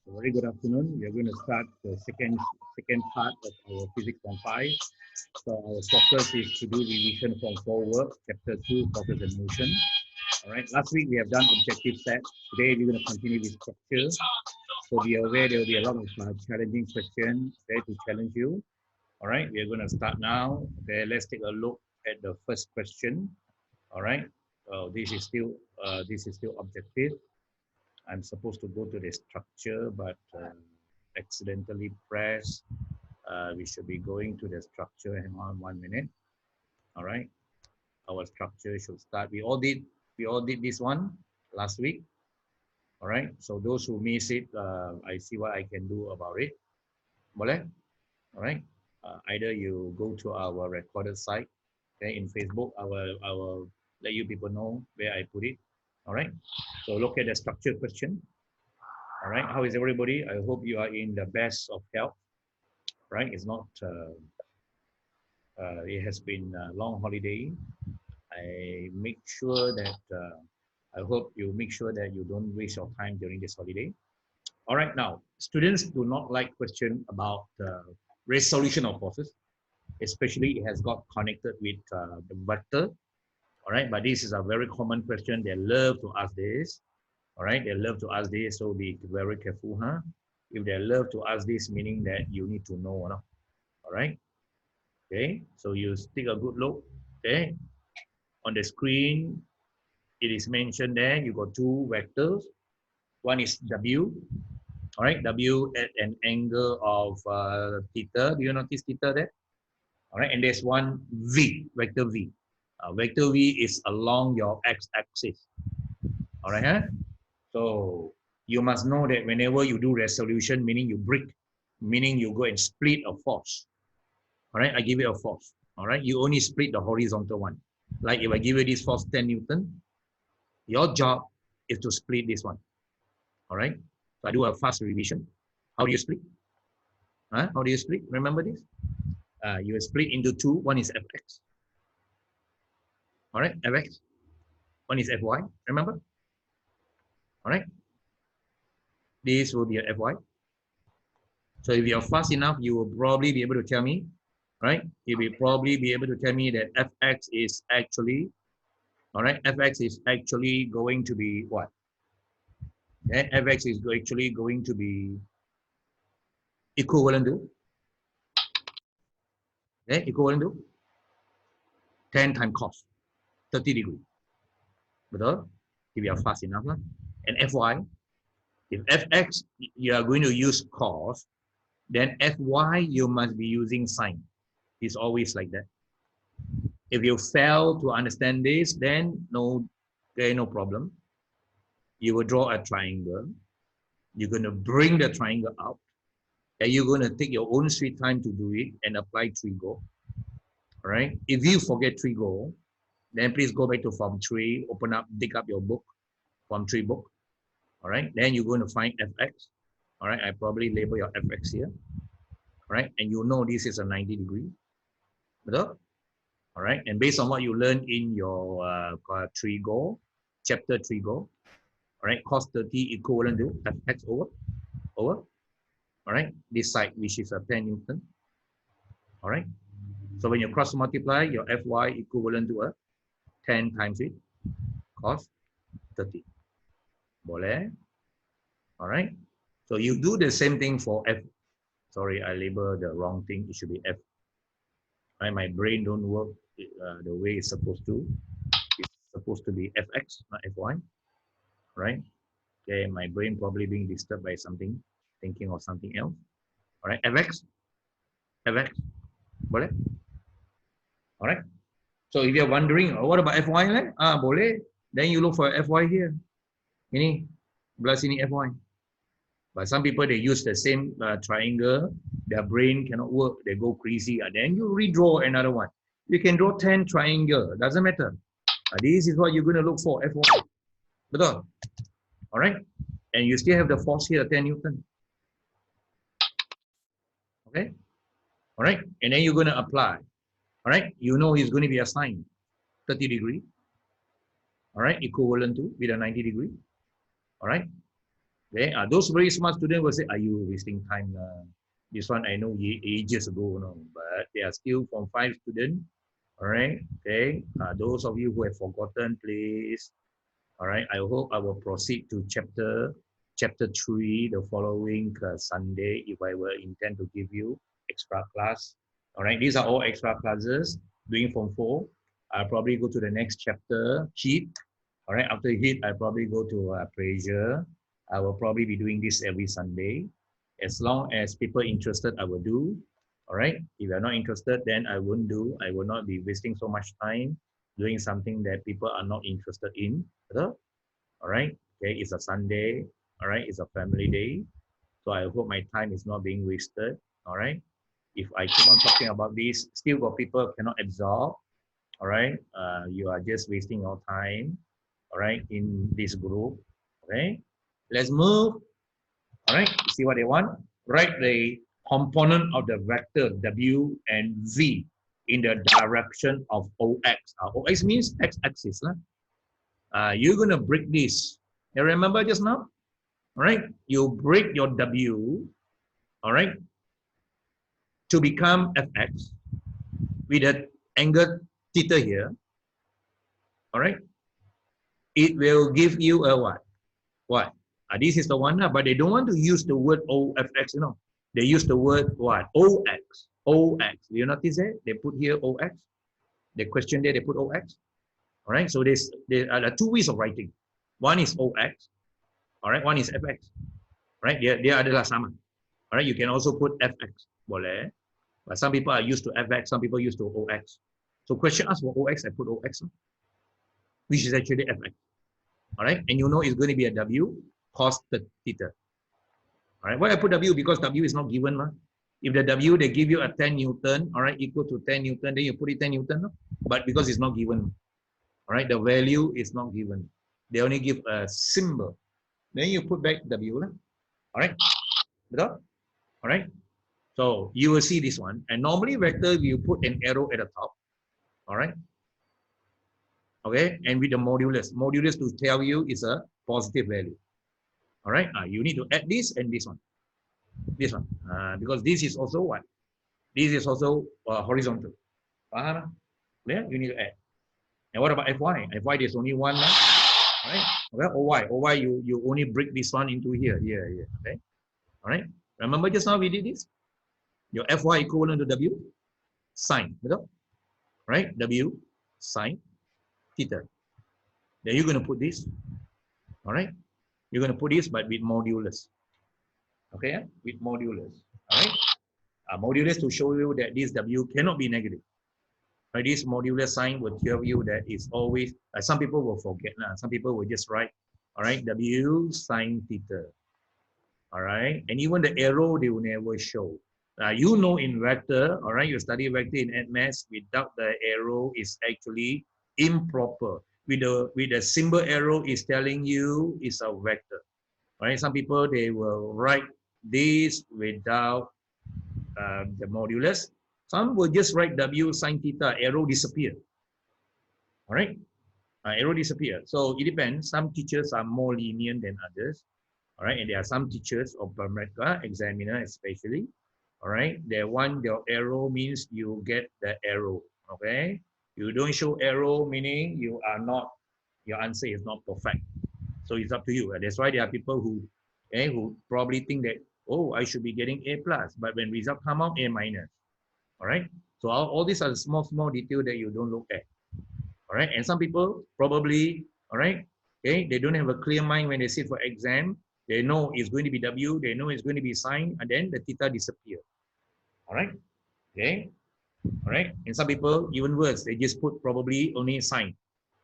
Very good afternoon. We are going to start the second part of our Physics 1.5. So our focus is to do revision from core work, chapter 2, forces and motion. All right. Last week we have done objective set. Today we're going to continue with structure. So be aware there will be a lot of challenging questions there to challenge you. All right. We are going to start now. Okay. Let's take a look at the first question. All right. This is still objective. I'm supposed to go to the structure, but accidentally press. We should be going to the structure. Hang on 1 minute. All right. Our structure should start. We all did this one last week. All right. So those who miss it, I see what I can do about it. Boleh? All right. Either you go to our recorded site, okay, in Facebook. I will let you people know where I put it. All right. So look at the structure question. All right. How is everybody? I hope you are in the best of health. Right. It's not. It has been a long holiday. I make sure that. I hope you make sure that you don't waste your time during this holiday. All right. Now, students do not like question about resolution of forces, especially it has got connected with the vector. All right. But this is a very common question. They love to ask this. All right, they love to ask this, so be very careful, huh? If they love to ask this, meaning that you need to know, no? All right, okay, so you take a good look, okay? On the screen, it is mentioned there, you got two vectors. One is W, all right, W at an angle of theta. Do you notice theta there? All right, and there's one V, vector V. Vector V is along your x-axis, all right, huh? So you must know that whenever you do resolution, meaning you break, meaning you go and split a force. All right, I give you a force. All right, you only split the horizontal one. Like if I give you this force 10 Newton, your job is to split this one. All right, so I do a fast revision. How do you split? Huh? How do you split? Remember this? You split into two. One is Fx. All right, Fx. One is Fy. Remember? All right. This will be a Fy. So if you're fast enough, you will probably be able to tell me, right? You will probably be able to tell me that Fx is actually, all right, Fx is actually going to be what? Okay, Fx is actually going to be equivalent to, okay, equivalent to 10 times cos, 30 degree. Betul? If you are fast enough. Lah. And Fy, if Fx, you are going to use cos, then Fy, you must be using sine. It's always like that. If you fail to understand this, then there is no problem. You will draw a triangle. You're going to bring the triangle out. And you're going to take your own sweet time to do it and apply trigo. All right. If you forget trigo, then please go back to Form 3, open up, dig up your book, Form 3 book. All right. Then you're going to find Fx. All right. I probably label your Fx here. All right. And you know this is a 90 degree. Betul? All right. And based on what you learned in your trigo, chapter trigo, all right, cos 30 equivalent to Fx over, all right, this side, which is a 10 Newton, all right. So when you cross multiply, your Fy equivalent to a 10 times it, cos 30. Boleh? All right. So you do the same thing for F. Sorry, I labeled the wrong thing. It should be F. Right? My brain don't work the way it's supposed to. It's supposed to be Fx, not Fy. Right? Okay, my brain probably being disturbed by something, thinking of something else. All right, Fx, boleh? All right. So if you're wondering, oh, what about Fy? Boleh. Then you look for Fy here. Ini, belah sini Fy. But some people, they use the same triangle. Their brain cannot work. They go crazy. Then you redraw another one. You can draw 10 triangle. Doesn't matter. This is what you're going to look for, Fy. Betul? All right. And you still have the force here, 10 Newton. Okay. All right. And then you're going to apply. All right. You know it's going to be a sine, 30 degree. All right. Equivalent to with a 90 degree. All right. Okay, those very smart students will say, "Are you wasting time? This one I know ages ago, no, but they are still from 5 students. All right, okay. Those of you who have forgotten, please. All right, I hope I will proceed to chapter 3 the following Sunday if I will intend to give you extra class. All right, these are all extra classes doing from 4. I'll probably go to the next chapter, heat. All right, after heat, I'll probably go to pressure. I will probably be doing this every Sunday. As long as people interested, I will do. All right, if you're not interested, then I won't do. I will not be wasting so much time doing something that people are not interested in. All right. Okay. It's a Sunday. All right. It's a family day. So I hope my time is not being wasted. All right. If I keep on talking about this, still got people cannot absorb. All right. You are just wasting your time. All right. In this group. Okay. Let's move. All right. See what they want. Write the component of the vector W and Z in the direction of OX. OX means x-axis. You're going to break this. You remember just now? All right? You break your W, all right, to become Fx with an angle theta here, all right? It will give you a what? What? This is the one, but they don't want to use the word OFX, you know. They use the word what? OX. OX. Do you notice that? They put here OX. The question there, they put OX. All right? So there are 2 ways of writing. One is OX, all right? One is FX, right? Dia adalah sama. All right? You can also put FX. Boleh. But some people are used to FX, some people used to OX. So question asks for OX, I put OX, which is actually FX. All right, and you know it's going to be a W cos theta. All right, why I put W? Because W is not given. If the W, they give you a 10 Newton, all right, equal to 10 Newton, then you put it 10 Newton. But because it's not given, all right, the value is not given. They only give a symbol. Then you put back W. All right, betul? All right, so you will see this one. And normally vector, you put an arrow at the top. All right. Okay. And with the modulus to tell you is a positive value. All right. You need to add this and this one. Because this is also what? This is also horizontal. Yeah, you need to add. And what about Fy? Fy, there's only one. Right? Okay. Oy, you only break this one into here. Okay. All right. Remember just now we did this? Your Fy equivalent to W sine. Betul? Right? W sine theta. Then you're going to put this. All right. You're going to put this, but with modulus. Okay, with modulus. All right. Modulus to show you that this W cannot be negative. Right? This modulus sign will tell you that it's always, some people will forget. Some people will just write, all right, W sine theta. All right. And even the arrow, they will never show. You know in vector, all right, you study vector in maths, without the arrow is actually improper. With the symbol arrow is telling you it's a vector. All right, some people, they will write this without the modulus. Some will just write W sine theta, arrow disappear. All right, arrow disappear. So it depends. Some teachers are more lenient than others. All right, and there are some teachers of America, examiner especially. All right, they want your arrow means you get the arrow. Okay, you don't show arrow meaning you are not, your answer is not perfect. So it's up to you. That's why there are people who probably think that, oh, I should be getting A plus, but when result come out, A minus. All right. So all these are small detail that you don't look at. All right. And some people probably, all right, okay, they don't have a clear mind when they sit for exam. They know it's going to be W, they know it's going to be sine, and then the theta disappear. All right. Okay. All right. And some people, even worse, they just put probably only sine.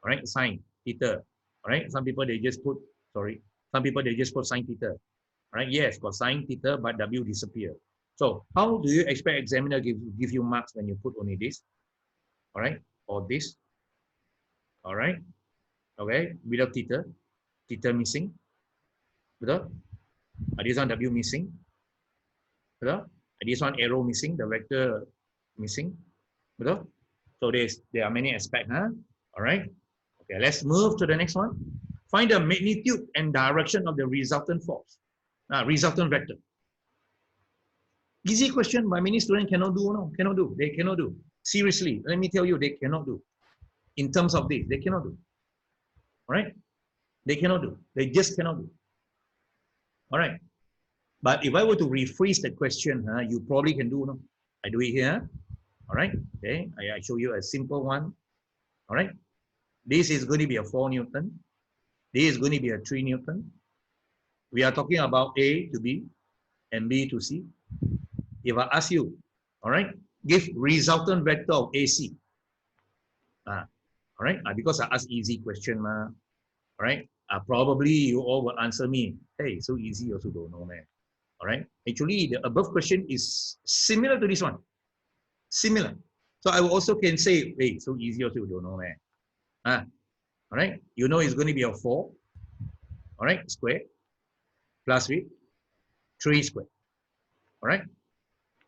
All right. Sine, theta. All right. Some people, they just put, some people, they just put sine theta. All right. Yes, got sine theta, but W disappear. So how do you expect examiner give you marks when you put only this? All right. Or this. All right. Okay. Without theta missing. Betul? This one W missing. Betul? This one arrow missing, the vector missing. Betul? So there are many aspects, huh? All right. Okay, let's move to the next one. Find the magnitude and direction of the resultant force, resultant vector. Easy question, but many students cannot do. No, cannot do. They cannot do. Seriously, let me tell you, they cannot do. In terms of this, they cannot do. All right? They cannot do. They just cannot do. All right? But if I were to rephrase the question, you probably can do. No? I do it here. All right? Okay. I show you a simple one. All right? This is going to be a 4 Newton. This is going to be a 3 Newton. We are talking about A to B and B to C. If I ask you, all right, give resultant vector of AC. All right, because I ask easy question, all right, probably you all will answer me, hey, so easy, also don't know, man. All right, actually, the above question is similar to this one. Similar. So I also can say, hey, so easy, also don't know, man. All right, you know it's going to be a 4, all right, square, plus with 3 square, all right?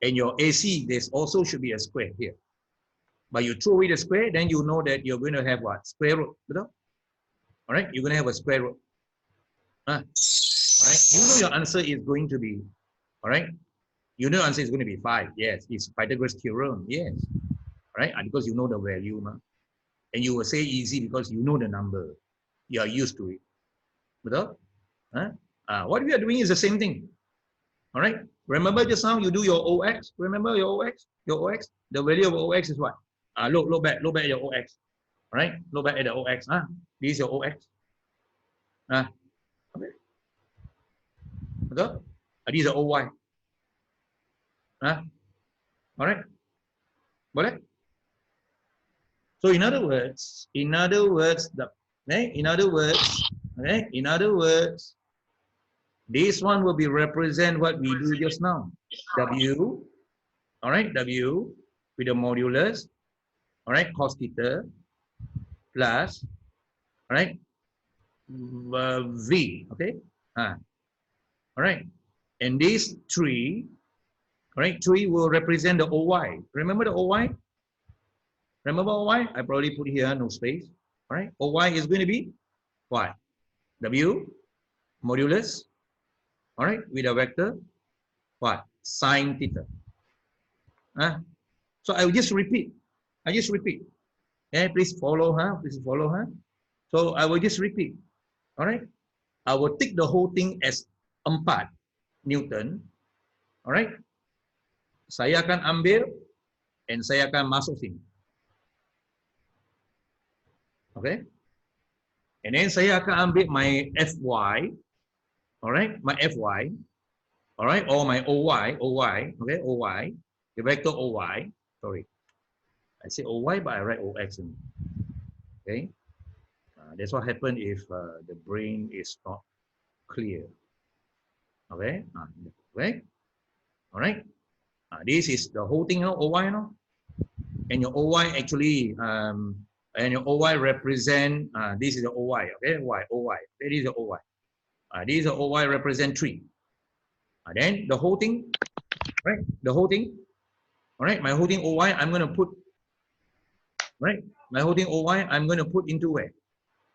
And your AC, there's also should be a square here. But you throw away the square, then you know that you're going to have what? Square root. All right, you're going to have a square root. All right, you know your answer is going to be, all right? You know your answer is going to be 5. Yes, it's Pythagoras theorem. Yes, all right, because you know the value. And you will say easy because you know the number. You are used to it. Betul? What we are doing is the same thing. All right. Remember just now you do your OX. Remember your OX? Your OX. The value of OX is what? Look back at your OX. All right. Look back at the OX. This is your OX. Okay. Betul? This is the OY. All right. Boleh? So in other words, this one will be represent what we do just now. W, all right, W with the modulus, all right, cos theta plus, all right, V, okay, all right, and this 3, all right, 3 will represent the OY. Remember the OY? Remember OY? I probably put here no space, all right, OY is going to be what? W modulus, all right, with a vector, what? Sine theta. So I will just repeat. Okay, please follow, please follow, So I will just repeat. All right. I will take the whole thing as 4 Newton. All right. Saya akan ambil and saya akan masuk sini. Okay. And then saya akan ambil my Fy. All right. My Fy. All right. Or my Oy. Okay. Oy. The vector Oy. Sorry. I say Oy, but I write Ox in. Okay. That's what happens if the brain is not clear. Okay. Okay. All right. This is the whole thing, OY, and your OY actually, and your OY represent, this is the OY, okay, OY, that is the OY. This is the OY represent 3. Then the whole thing, right, the whole thing, all right, my whole thing OY, I'm going to put, right, my whole thing OY, I'm going to put into where?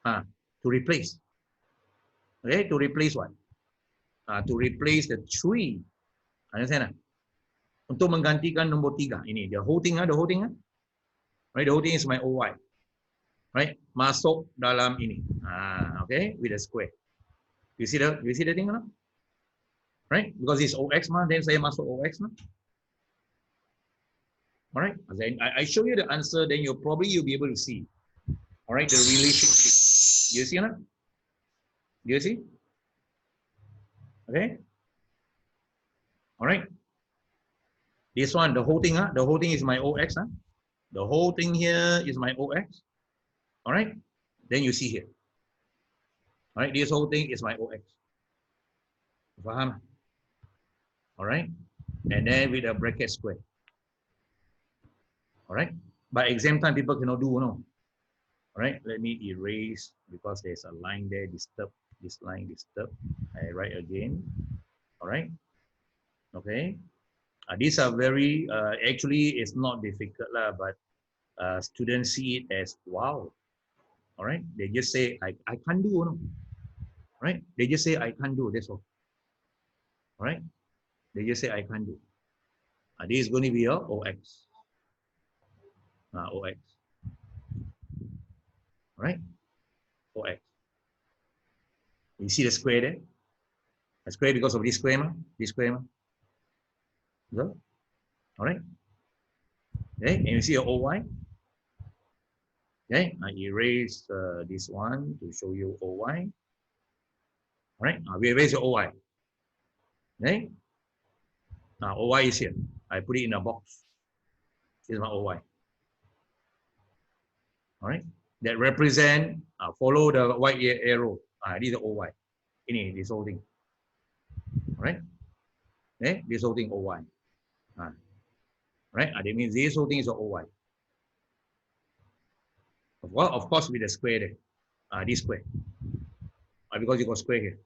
To replace. Okay, to replace what? To replace the 3. Understand? Untuk menggantikan nombor 3 ini, the whole thing, right, the whole thing is my OY, right, masuk dalam ini, okay, with a square. You see the thing, right? Because it's OX, then saya masuk OX, all right. Then I show you the answer, then you'll be able to see, all right, the relationship. You see, Do you see? Okay. All right. This one, the whole thing, is my OX, The whole thing here is my OX. All right. Then you see here. All right. This whole thing is my OX. Faham? All right. And then with a bracket square. All right. By exam time, people cannot do, All right. Let me erase because there's a line there. Disturb. This line disturb. I write again. All right. Okay. These are very, actually, it's not difficult, but students see it as, wow. All right. They just say, I can't do, no. Right. They just say, I can't do. That's all. All right. They just say, I can't do. This is going to be your OX. OX. All right. OX. You see the square there? A square because of this square, ma? This square, ma? So, all right. Okay. And you see your OY? Okay. I erase this one to show you OY. All right. We erase the OY. Okay. Now OY is here. I put it in a box. This is my OY. All right. That represent, follow the white arrow. This is the OY. This whole thing. All right. Okay. This whole thing OY. Right. That means this whole thing is the OY. Of course, with the square there. This square. Because you got square here.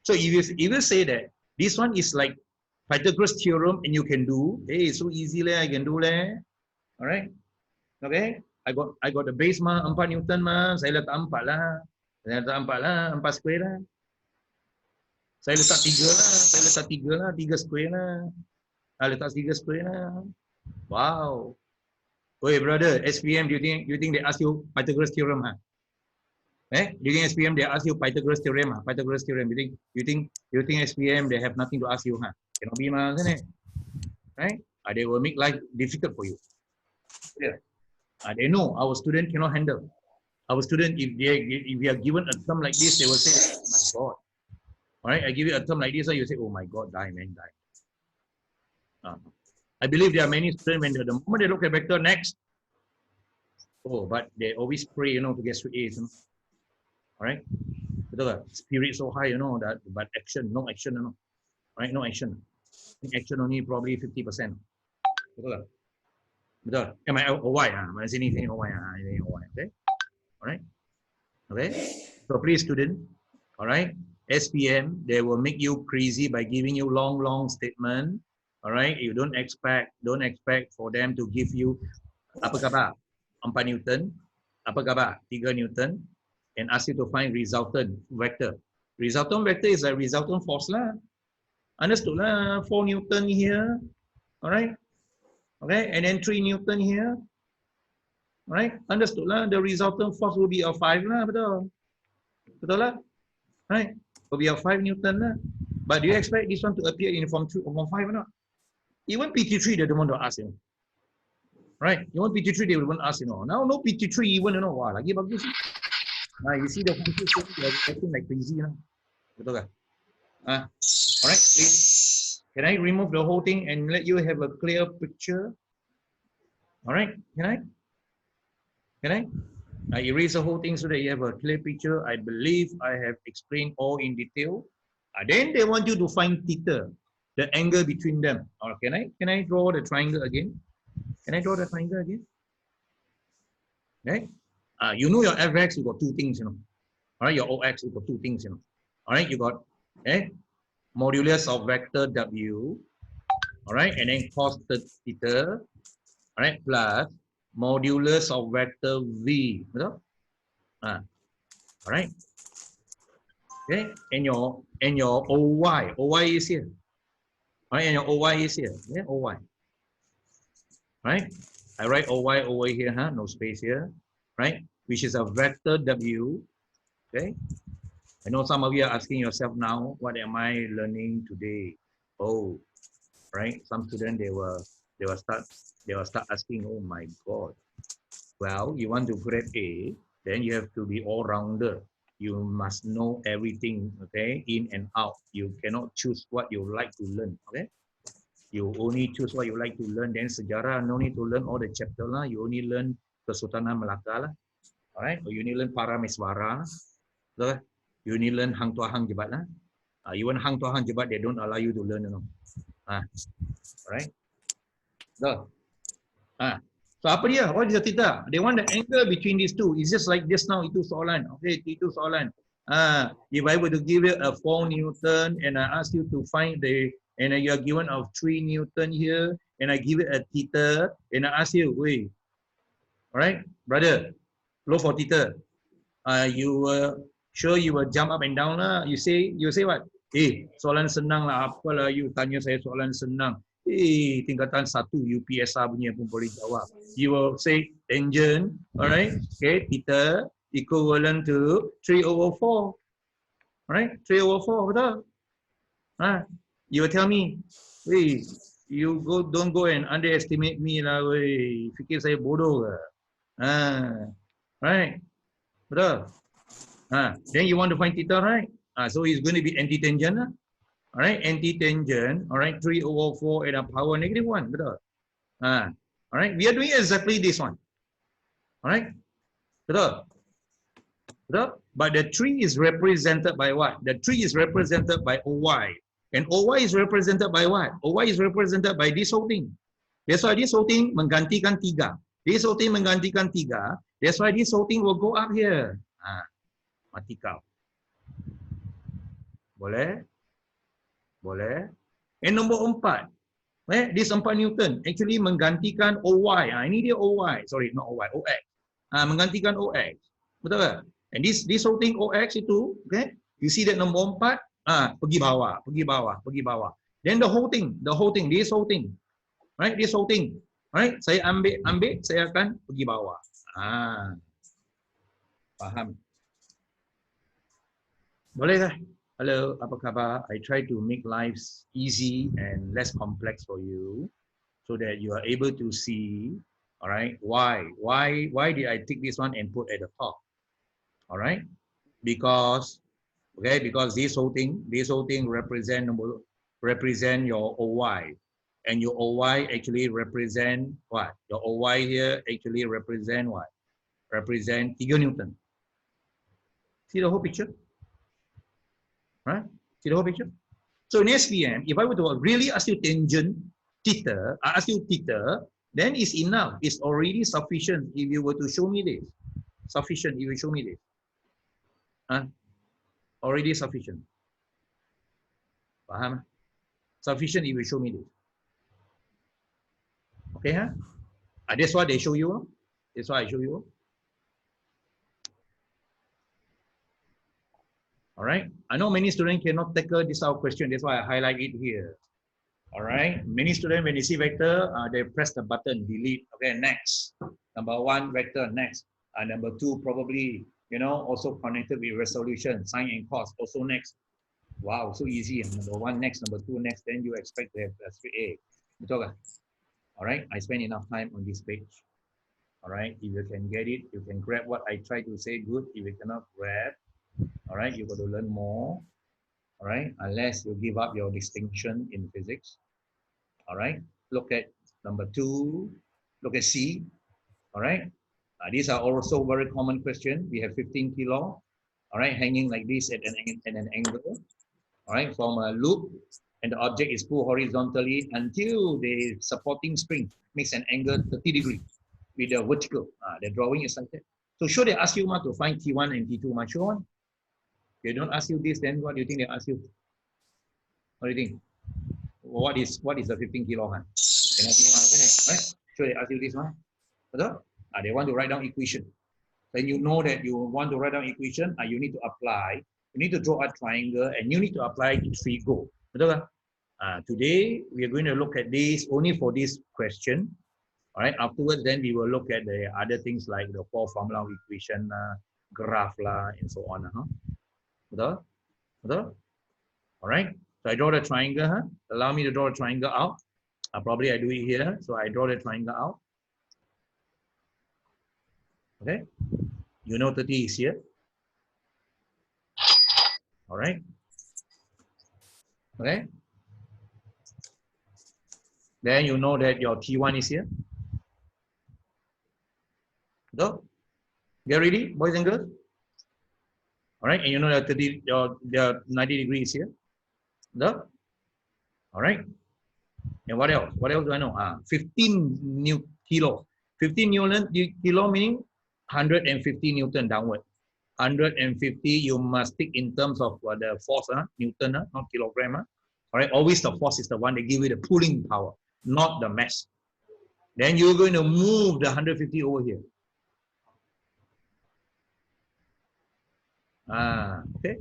So if you say that this one is like Pythagoras theorem and you can do, hey, so easy I can do all right, okay, I got the base 4 Newton saya letak 4 lah, 4 square lah, saya letak 3 square lah, letak 3 square lah, wow, wait brother, SPM, do you think they ask you Pythagoras theorem during SPM they ask you Pythagoras theorem, Pythagoras theorem. You think SPM they have nothing to ask you, Cannot be, right? They will make life difficult for you. Yeah. They know our student cannot handle. Our student, if we are given a term like this, they will say, "Oh my God." All right, I give you a term like this, you say, "Oh my God, die, man, die." I believe there are many students when the moment they look at vector next, but they always pray, to get straight A's. All right, spirit so high, that, but no action, right? No action. Action only probably 50%. Betul. Am I OY? Am I saying anything OY? Okay. All right. Okay. So please, student. All right. SPM, they will make you crazy by giving you long statement. All right. You don't expect for them to give you apa khabar 4 Newton, apa khabar 3 Newton, and ask you to find resultant vector. Resultant vector is a resultant force lah. Understood lah, 4 Newton here, all right, okay, and then 3 Newton here, all right, understood lah, the resultant force will be a 5 lah, betul lah, right, will be a 5 Newton lah, but do you expect this one to appear in form 2 or form 5 or not? Even PT3 they don't want to ask, right, even PT3 they won't ask, now no PT3 even, wah, lagi bagus, you see the function, they are acting like crazy, betul lah. All right, please. Can I remove the whole thing and let you have a clear picture? All right, can I? Erase the whole thing so that you have a clear picture. I believe I have explained all in detail. Then they want you to find theta, the angle between them. Or can I draw the triangle again? Can I draw the triangle again? Okay. You know your fx, you got 2 things, All right, your ox, you got 2 things, All right, you got modulus of vector w, all right, and then cos theta, all right, plus modulus of vector v, betul? All right, okay, and your oy is here, all right, and your oy is here, oy, right? I write oy over here, no space here, right? Which is a vector w, okay. I know some of you are asking yourself now, what am I learning today? Oh, right. Some students they will start asking, oh my God. Well, you want to grade A, then you have to be all-rounder. You must know everything, okay, in and out. You cannot choose what you like to learn, okay? You only choose what you like to learn. Then sejarah, no need to learn all the chapter lah. You only learn Kesultanan Melaka lah, all right? Or you only learn Parameswara, okay? You only learn Hang Tuah Hang Jebat lah. Even Hang Tuah Hang Jebat, they don't allow you to learn, Alright. So apa dia? What is the theta? They want the angle between these two. It's just like this now, itu soalan. Okay, itu soalan. If I were to give you a 4 Newton and I ask you to find and you are given of 3 Newton here, and I give it a theta, and I ask you, wait, alright, brother, low for theta. You were sure you will jump up and down lah. You say what? Soalan senang lah. Apalah you tanya saya soalan senang. Tingkatan 1 UPSR punya pun boleh jawab. You will say tangent, alright? Okay, theta equivalent to 3 over 4. Alright, 3 over 4, betul? You will tell me, you don't go and underestimate me lah, fikir saya bodoh ke? Right, betul? Then you want to find theta, right? So it's going to be anti-tangent lah. Alright, anti-tangent, alright, 3 over 4 at a power negative 1, betul? Alright, we are doing exactly this one. Alright, betul? Betul? But the tree is represented by what? The tree is represented by OY. And OY is represented by what? OY is represented by this whole thing. That's why this whole thing menggantikan 3. This whole thing menggantikan 3. That's why this whole thing will go up here. Mati kau. Boleh? Boleh. And nombor 4. This 4 Newton actually menggantikan OY. Ini dia OY. Sorry, not OY. OX. Menggantikan OX. Betul tak? And this whole thing OX itu, okay? You see that nombor 4? Pergi bawah, pergi bawah, pergi bawah. Then the whole thing, this whole thing. Right? This whole thing. Right? Saya ambil, saya akan pergi bawah. Faham? Boleh tak? Hello, apa khabar? I try to make lives easy and less complex for you so that you are able to see, all right, why did I take this one and put at the top? All right? Because this whole thing represent your OY, and your OY actually represent what? Your OY here actually represent what? Represent 3 Newton. See the whole picture? Right? See the whole picture? So in SPM, if I were to really ask you tangent theta, then it's enough. It's already sufficient if you were to show me this. Sufficient if you show me this. Already sufficient. Faham? Sufficient if you show me this. Okay, huh? That's why they show you. That's why I show you. All right. I know many students cannot tackle this out question. That's why I highlight it here. All right. Many students, when they see vector, they press the button, delete. Okay, next. Number 1, vector, next. Number 2, probably, also connected with resolution, sine and cos, also next. Wow, so easy. Number 1, next. Number 2, next. Then you expect to have straight A. Betul kan? All right. I spend enough time on this page. All right. If you can get it, you can grab what I try to say. Good. If you cannot grab, all right, you got to learn more. All right. Unless you give up your distinction in physics. All right. Look at number 2. Look at C. All right. These are also very common questions. We have 15 kilo, all right, hanging like this at an angle, all right, from a loop, and the object is pulled horizontally until the supporting spring makes an angle 30 degrees with the vertical. The drawing is like that. So should they ask you to find T1 and T2? Sure. They don't ask you this, then what do you think they ask you? What do you think? What is the 15 kilo? Right? Should they ask you this one? They want to write down equation. Then you know that you want to write down equation, you need to apply. You need to draw a triangle and you need to apply to 3 go. Today, we are going to look at this only for this question. All right. Afterwards, then we will look at the other things like the 4 formula equation, graph, and so on. All right. So I draw the triangle. Allow me to draw a triangle out. Probably I do it here. So I draw the triangle out. Okay. 30 is here. All right. Okay. Then you know that your T1 is here. So, get ready, boys and girls? All right, and you know that the 90 degrees here. All right. And what else? What else do I know? 15 kilo. 15 kilo meaning 150 Newton downward. 150, you must think in terms of the force, Newton, not kilogram. All right, always the force is the one that gives you the pulling power, not the mass. Then you're going to move the 150 over here. Okay.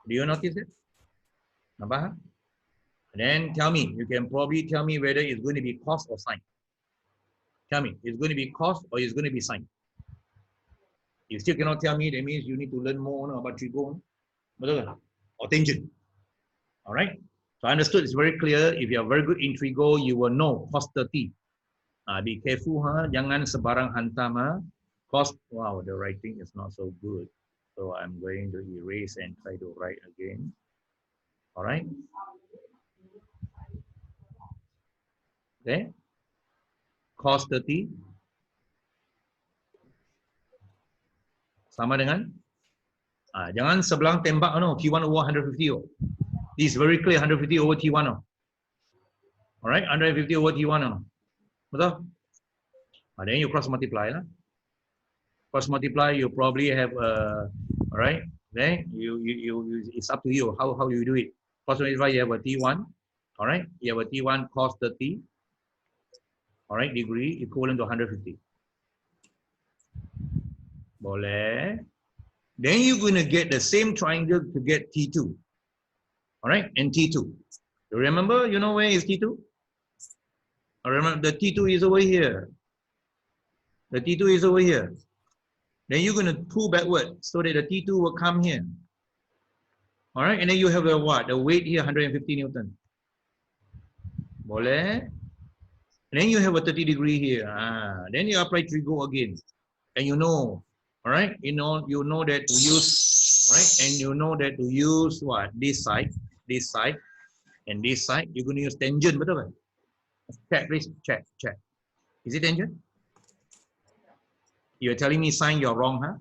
Do you notice it? Nampak? Then tell me, you can probably tell me whether it's going to be cos or sine. Tell me, it's going to be cos or it's going to be sine. You still cannot tell me, that means you need to learn more about trigo. Or tangent. All right. So I understood it's very clear. If you are very good in trigo, you will know cos 30. Be careful, huh? Jangan sebarang hantam, huh? Cos, wow, the writing is not so good. So I'm going to erase and try to write again. All right. Okay. Cos 30 sama dengan jangan sebelang tembak no, T1 over 150. Oh. This is very clear, 150 over T1. Oh. All right, 150 over T1. Oh. Betul? Then you cross multiply lah. Cross multiply, you probably have all right. Then you it's up to you how you do it. Cross multiply, you have a T1. All right, you have a T1 cos 30. All right, degree equivalent to 150. Boleh. Then you're going to get the same triangle to get T2. All right, and T2. You remember, you know where is T2? I remember the T2 is over here. The T2 is over here. Then you're going to pull backward so that the T2 will come here. All right, and then you have a what? The weight here, 150 Newton. Boleh. And then you have a 30 degree here. Then you apply trigo again. And you know, all right, you know that to use, right? And you know that to use what? This side, and this side, you're going to use tangent, betul kan? Check, please, check. Is it tangent? You're telling me sine, you're wrong, huh?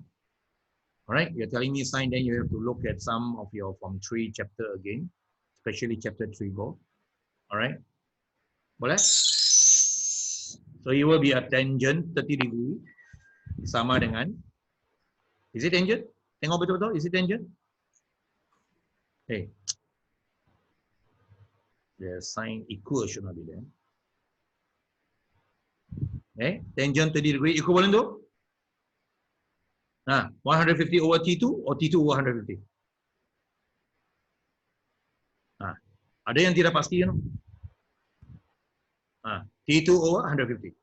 All right, you're telling me sine, then you have to look at some of your Form 3 chapter again, especially chapter 3 go. All right, boleh? So it will be a tangent 30 degree sama dengan, is it tangent? Tengok betul-betul, is it tangent? Hey, the sine equal should not be there. Okay, tangent 30 degree equivalent to 150 over T2 or T2 over 150. Ada yang tidak pasti, you know? T2 over 150.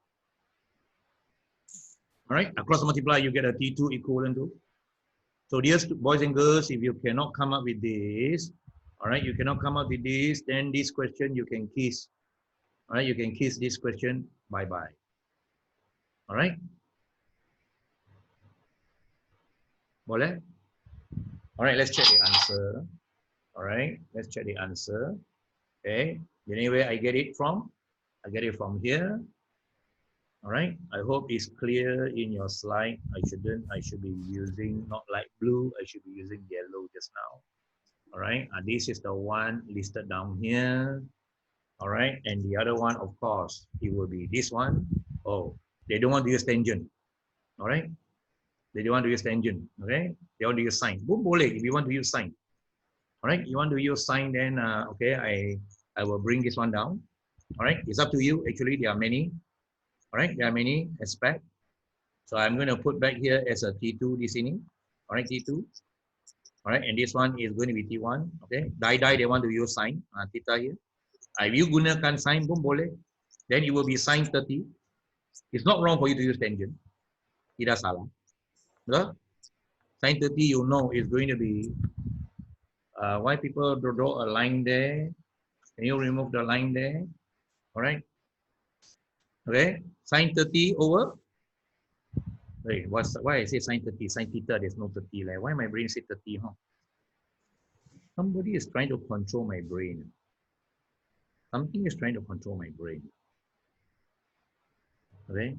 All right, across multiply, you get a T2 equivalent to. So dear boys and girls, if you cannot come up with this, all right, you cannot come up with this, then this question you can kiss. All right, you can kiss this question, bye-bye. All right? Boleh? All right, let's check the answer. All right, let's check the answer. Okay, anyway, I get it from? I get it from here. All right, I hope it's clear in your slide. I should be using not light blue, I should be using yellow just now. All right, and this is the one listed down here. All right, and the other one, of course, it will be this one. Oh, they don't want to use tangent. All right, they don't want to use tangent. Okay, they want to use sine. Boom, boleh if you want to use sine. All right, you want to use sine, then okay, I will bring this one down. All right, it's up to you. Actually, there are many. All right, there are many aspects. So I'm going to put back here as a T2 di sini. All right, T2. All right, and this one is going to be T1. Okay, die they want to use sine. Theta here. If you gunakan sine pun boleh. Then it will be sine 30. It's not wrong for you to use tangent. Tidak salah. Betul? Sine 30, you know, is going to be. Why people draw a line there? Can you remove the line there? All right. Okay, sine 30 over. Wait, why I say sine 30? Sine theta, there's no 30. Like, why my brain say 30? Huh? Somebody is trying to control my brain. Something is trying to control my brain. Okay.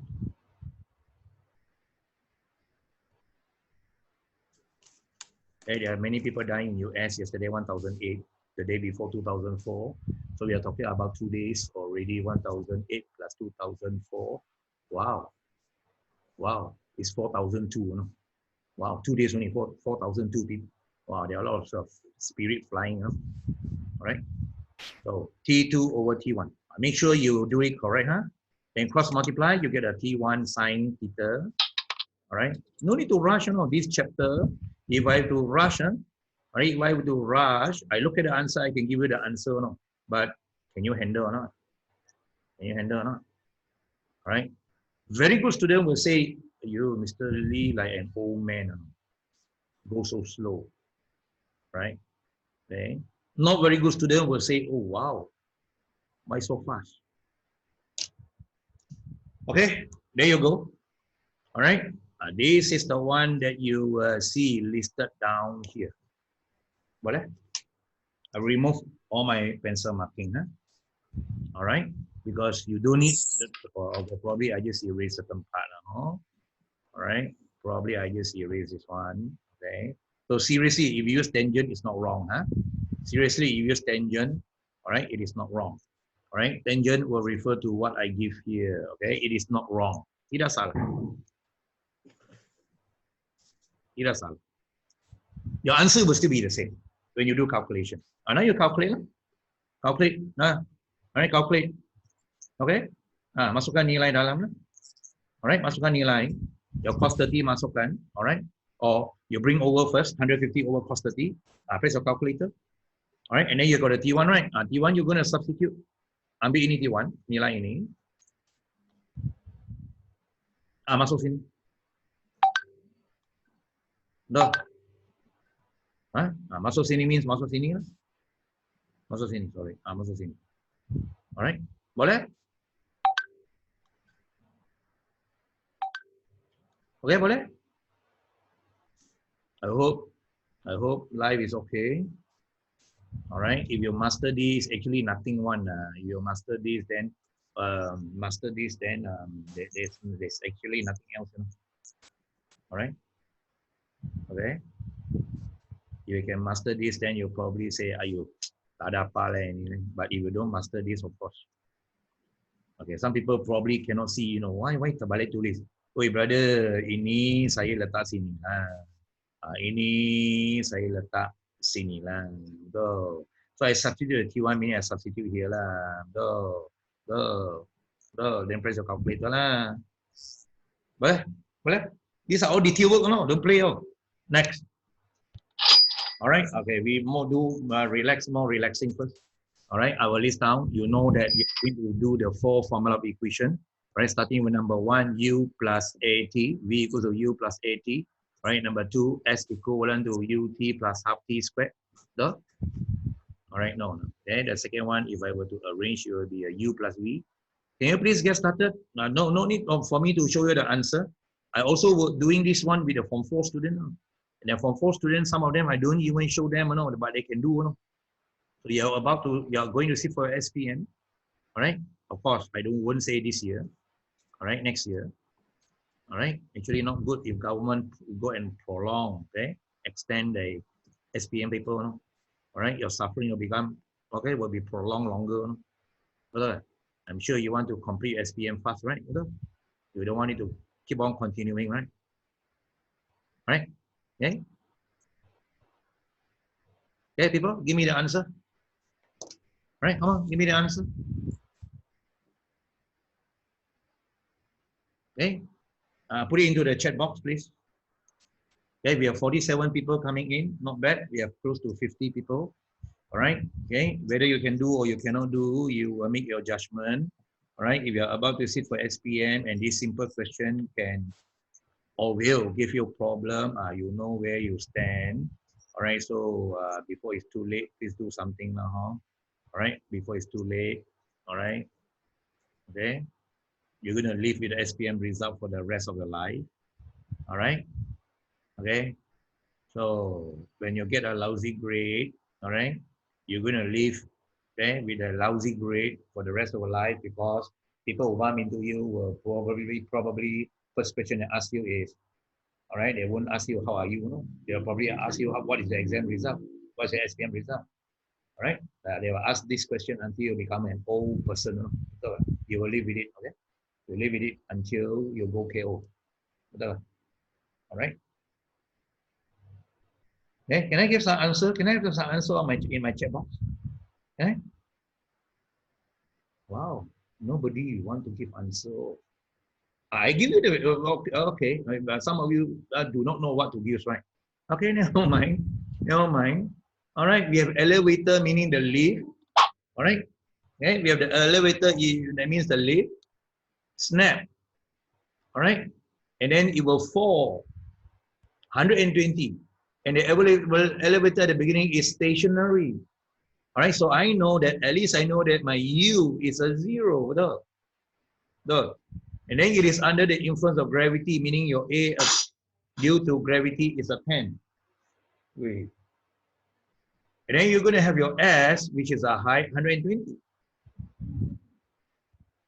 There are many people dying in US yesterday, 1008, the day before 2004. So we are talking about 2 days already, 1008 plus 2004. Wow. Wow. It's 4002. You know? Wow. 2 days only, 4002 people. Wow. There are a lot of spirit flying. You know? All right. So T2 over T1. Make sure you do it correct, huh? Then cross multiply, you get a T1 sine theta. All right. No need to rush, you know, this chapter. If I have to rush, right? If I have to rush, I look at the answer, I can give you the answer or not. But can you handle or not? Can you handle or not? Right? Very good student will say, you, Mr. Lee, like an old man, go so slow, right? Okay. Not very good student will say, oh, wow, why so fast? Okay, there you go. All right. This is the one that you see listed down here. Boleh? I remove all my pencil marking. Huh? All right. Because you don't need, or probably I just erase certain part. Huh? All right. Probably I just erase this one. Okay. So seriously, if you use tangent, it's not wrong. Huh? Seriously, if you use tangent, all right, it is not wrong. All right. Tangent will refer to what I give here. Okay. It is not wrong. Tidak salah. Tidak salah. Your answer will still be the same when you do calculation. Now you calculate. Calculate. Alright, calculate. Okay. Masukkan nilai dalam. Alright, masukkan nilai. Your cos 30 masukkan. Alright. Or you bring over first, 150 over cos 30. Press your calculator. Alright, and then you got a T1, right? T1 you're going to substitute. Ambil ini T1, nilai ini. Masuk sini. Dah. Masuk sini means masuk sini lah. Masuk sini, sorry. Masuk sini. Alright. Boleh? Okay, boleh? I hope life is okay. All right. If you master this, actually nothing one. If you master this, then there's actually nothing else. You know? All right. Okay. If you can master this, then you'll probably say, "Ayo, tak ada apa lah anything." But if you don't master this, of course. Okay. Some people probably cannot see. You know why terbalik tulis? Oi brother, ini saya letak sini. Ini saya letak sini lah. Betul. So I substitute the T1 meaning I substitute here lah. Betul. Then press your calculator lah. Boleh? Boleh? These are all detail work, no? Don't play. Next. All right. Okay. We more do more relaxing first. All right. I will list down. You know that we will do the 4 formula of equation. Right. Starting with number 1, U plus AT. V equals to U plus AT. Right. Number 2, S equivalent to UT plus half T squared. Duh. All right. No. Then the second one, if I were to arrange, it will be a U plus V. Can you please get started? No need for me to show you the answer. I also was doing this one with the Form 4 student. And the Form 4 students, some of them, I don't even show them, but they can do. So you're going to sit for SPM. All right. Of course, wouldn't say this year. All right. Next year. All right. Actually, not good if government go and prolong, okay, extend the SPM paper. All right. Your suffering will will be prolonged longer. I'm sure you want to complete SPM fast, right? You don't want it to keep on continuing, right? All right. Okay. Okay, people, give me the answer. All right, come on, give me the answer. Okay. Put it into the chat box, please. Okay, we have 47 people coming in. Not bad. We have close to 50 people. All right. Okay. Whether you can do or you cannot do, you will make your judgment. All right. If you're about to sit for SPM and this simple question can or will give you a problem, you know where you stand. All right. So before it's too late, please do something now. All right. Before it's too late. All right. Okay. You're going to live with the SPM result for the rest of your life. All right. Okay. So when you get a lousy grade, all right, you're going to live, okay, with a lousy grade for the rest of your life because people who bump into you will probably first question they ask you is, all right, they won't ask you how are you, they'll probably ask you what is the exam result, what's the SPM result, all right? They will ask this question until you become an old person, so you will live with it, okay? You live with it until you go KO, all right? Okay, can I give some answer? Can I give some answer in my chat box? Okay. Wow, nobody want to give answer. I give you the okay. Some of you do not know what to give, right? Okay, never mind. Never mind. All right, we have elevator meaning the lift. All right. Okay, we have the elevator, that means the lift. Snap. All right. And then it will fall 120. And the elevator at the beginning is stationary. All right. So I know that, at least I know that my U is a 0. Duh. And then it is under the influence of gravity, meaning your A due to gravity is a 10. Wait. And then you're going to have your S, which is a height 120.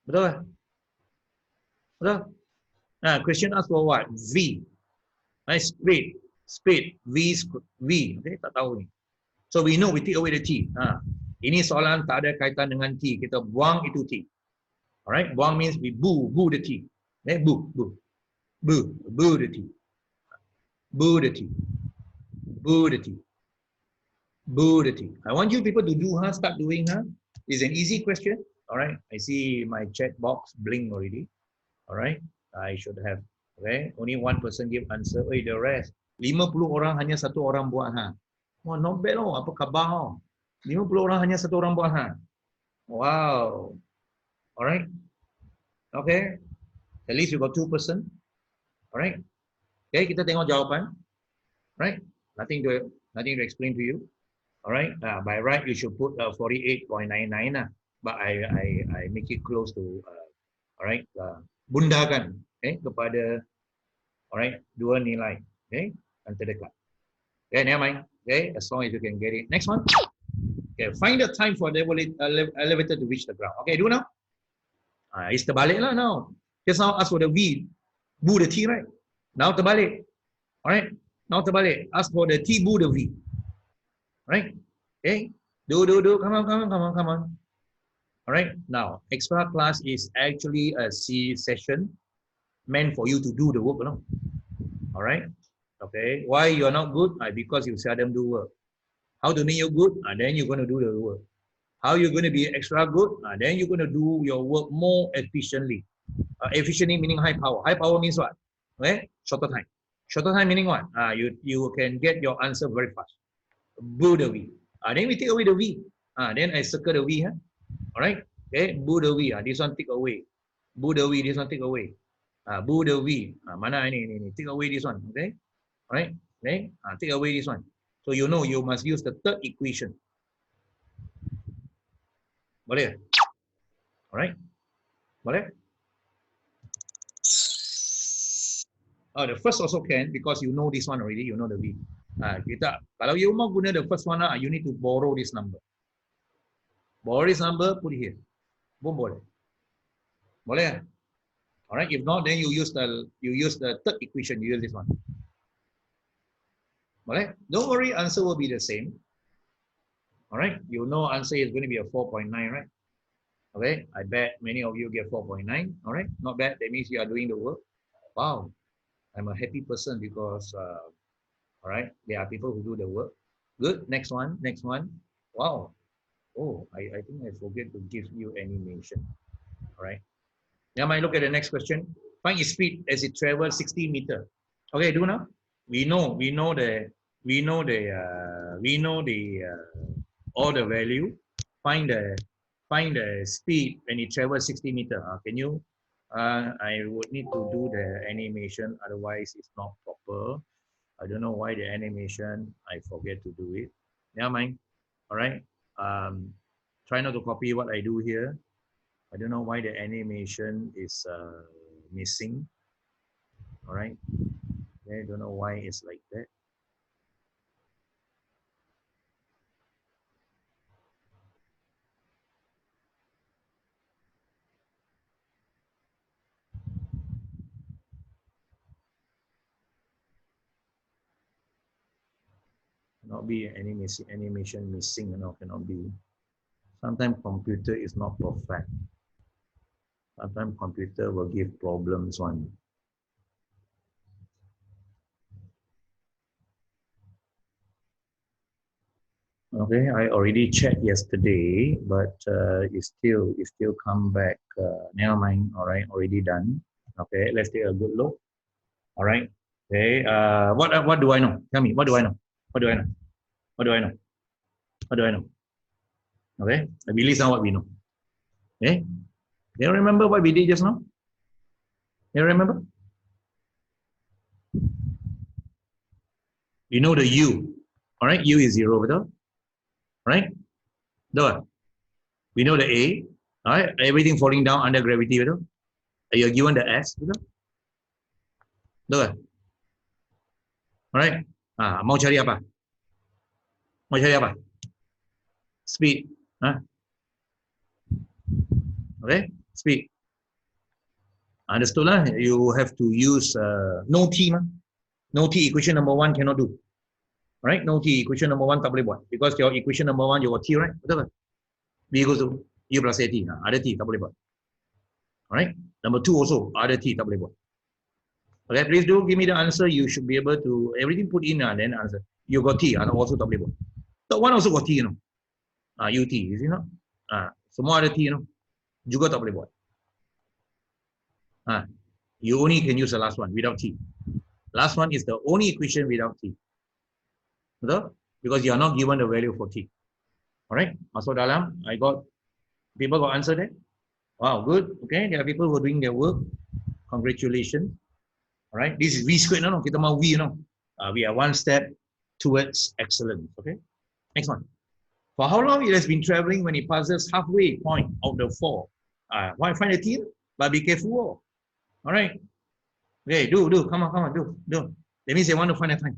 Betul? Betul? Nah, question asks for what? V. Right? Speed. V. Okay, tak tahu ni. So we know we take away the T. Ini soalan tak ada kaitan dengan T. Kita buang itu T. Alright? Buang means we boo the T. Okay? Boo the T. Boo the T. Boo the T. Boo the T. I want you people to do, start doing, It's an easy question. Alright? I see my chat box blink already. Alright? I should have. Okay? Only one person give answer. The rest. 50 orang hanya satu orang buat, Wah, not bad loh. Apa khabar? 50 orang hanya satu orang buat, Wow. Alright? Okay? At least you got 2%. Alright? Okay, kita tengok jawapan. Right? Nothing to explain to you. Alright? By right, you should put 48.99. But I make it close to, alright? Bundakan, okay, kepada, alright, dua nilai, okay, dan terdekat. Okay, never mind. Okay, as long as you can get it. Next one. Okay, find the time for the elevator to reach the ground. Okay, do now. It's terbalik lah now. Just now ask for the V, boo the T, right? Now terbalik. Alright, now terbalik. Ask for the T, boo the V. Right? Okay, do. Come on. Alright, now extra class is actually a C session meant for you to do the work. No? Alright, okay. Why you're not good? Because you seldom do work. How to make you good? Then you're going to do the work. How you're going to be extra good? Then you're going to do your work more efficiently. Efficiently meaning high power. High power means what? Okay, shorter time. Shorter time meaning what? You can get your answer very fast. Boo the V. Then we take away the V. Then I circle the V. Alright, okay, boo the V. This one take away. Boo the V, this one take away. Boo the V. Mana ini. Take away this one. Okay, alright, okay. Take away this one. So you know you must use the third equation. Boleh? Alright, boleh? The first also can because you know this one already. You know the V. Kalau you mau guna the first one, you need to borrow this number. Borrow this number, put it here. Boom, boleh. Boleh. Alright, if not, then you use the third equation. You use this one. Boleh? Don't worry, answer will be the same. Alright, you know answer is going to be a 4.9, right? Okay, I bet many of you get 4.9. Alright, not bad. That means you are doing the work. Wow, I'm a happy person because, alright, there are people who do the work. Good, next one. Wow. Oh, I think I forget to give you animation. All right. Now, I look at the next question. Find its speed as it travels 60 meters. Okay, do now. We know all the value. Find the speed when it travels 60 meters. Can you? I would need to do the animation. Otherwise, it's not proper. I don't know why the animation. I forget to do it. Never mind. All right. Try not to copy what I do here. I don't know why the animation is missing. All right. I don't know why it's like that. Cannot be animation missing. Cannot be. Sometimes computer is not perfect. Sometimes computer will give problems on. Okay, I already checked yesterday, but it still come back. Never mind. All right, already done. Okay, let's take a good look. All right. Okay. What do I know? Tell me. What do I know? What do I know? What do I know? What do I know? Okay. I believe on what we know. Okay. You remember what we did just now? You remember? You know the U. All right. U is 0, betul? Right? Betul? We know the A. All right. Everything falling down under gravity, betul? You're given the S, betul? Betul? All right. Mau cari apa? Mau cari apa? Speed. Okay. Speed. Understood lah? You have to use no T mah. No T equation number 1 cannot do. Right? No T equation number 1 tak boleh buat. Because your equation number 1 you got T, right? Betul kan? B equals to U plus AT. Ada T tak boleh buat. Alright? Number 2 also ada T tak boleh buat. Okay, please do give me the answer. You should be able to everything put in then answer. You got T also tak boleh buat. Third one also got T, you know. UT, is it not? Semua ada T, you know. Juga tak boleh buat. You only can use the last one without T. Last one is the only equation without T. Betul? Because you are not given the value for T. Alright, masuk dalam. I got, people got answer there? Wow, good. Okay, there are people who are doing their work. Congratulations. Alright, this is V squared, no? Kita mau V, you know. We are one step towards excellence. Okay, next one. For how long it has been traveling when it passes halfway point of the 4? Why find the T? But be careful. Alright. Okay, do, come on, do. That means they want to find a time.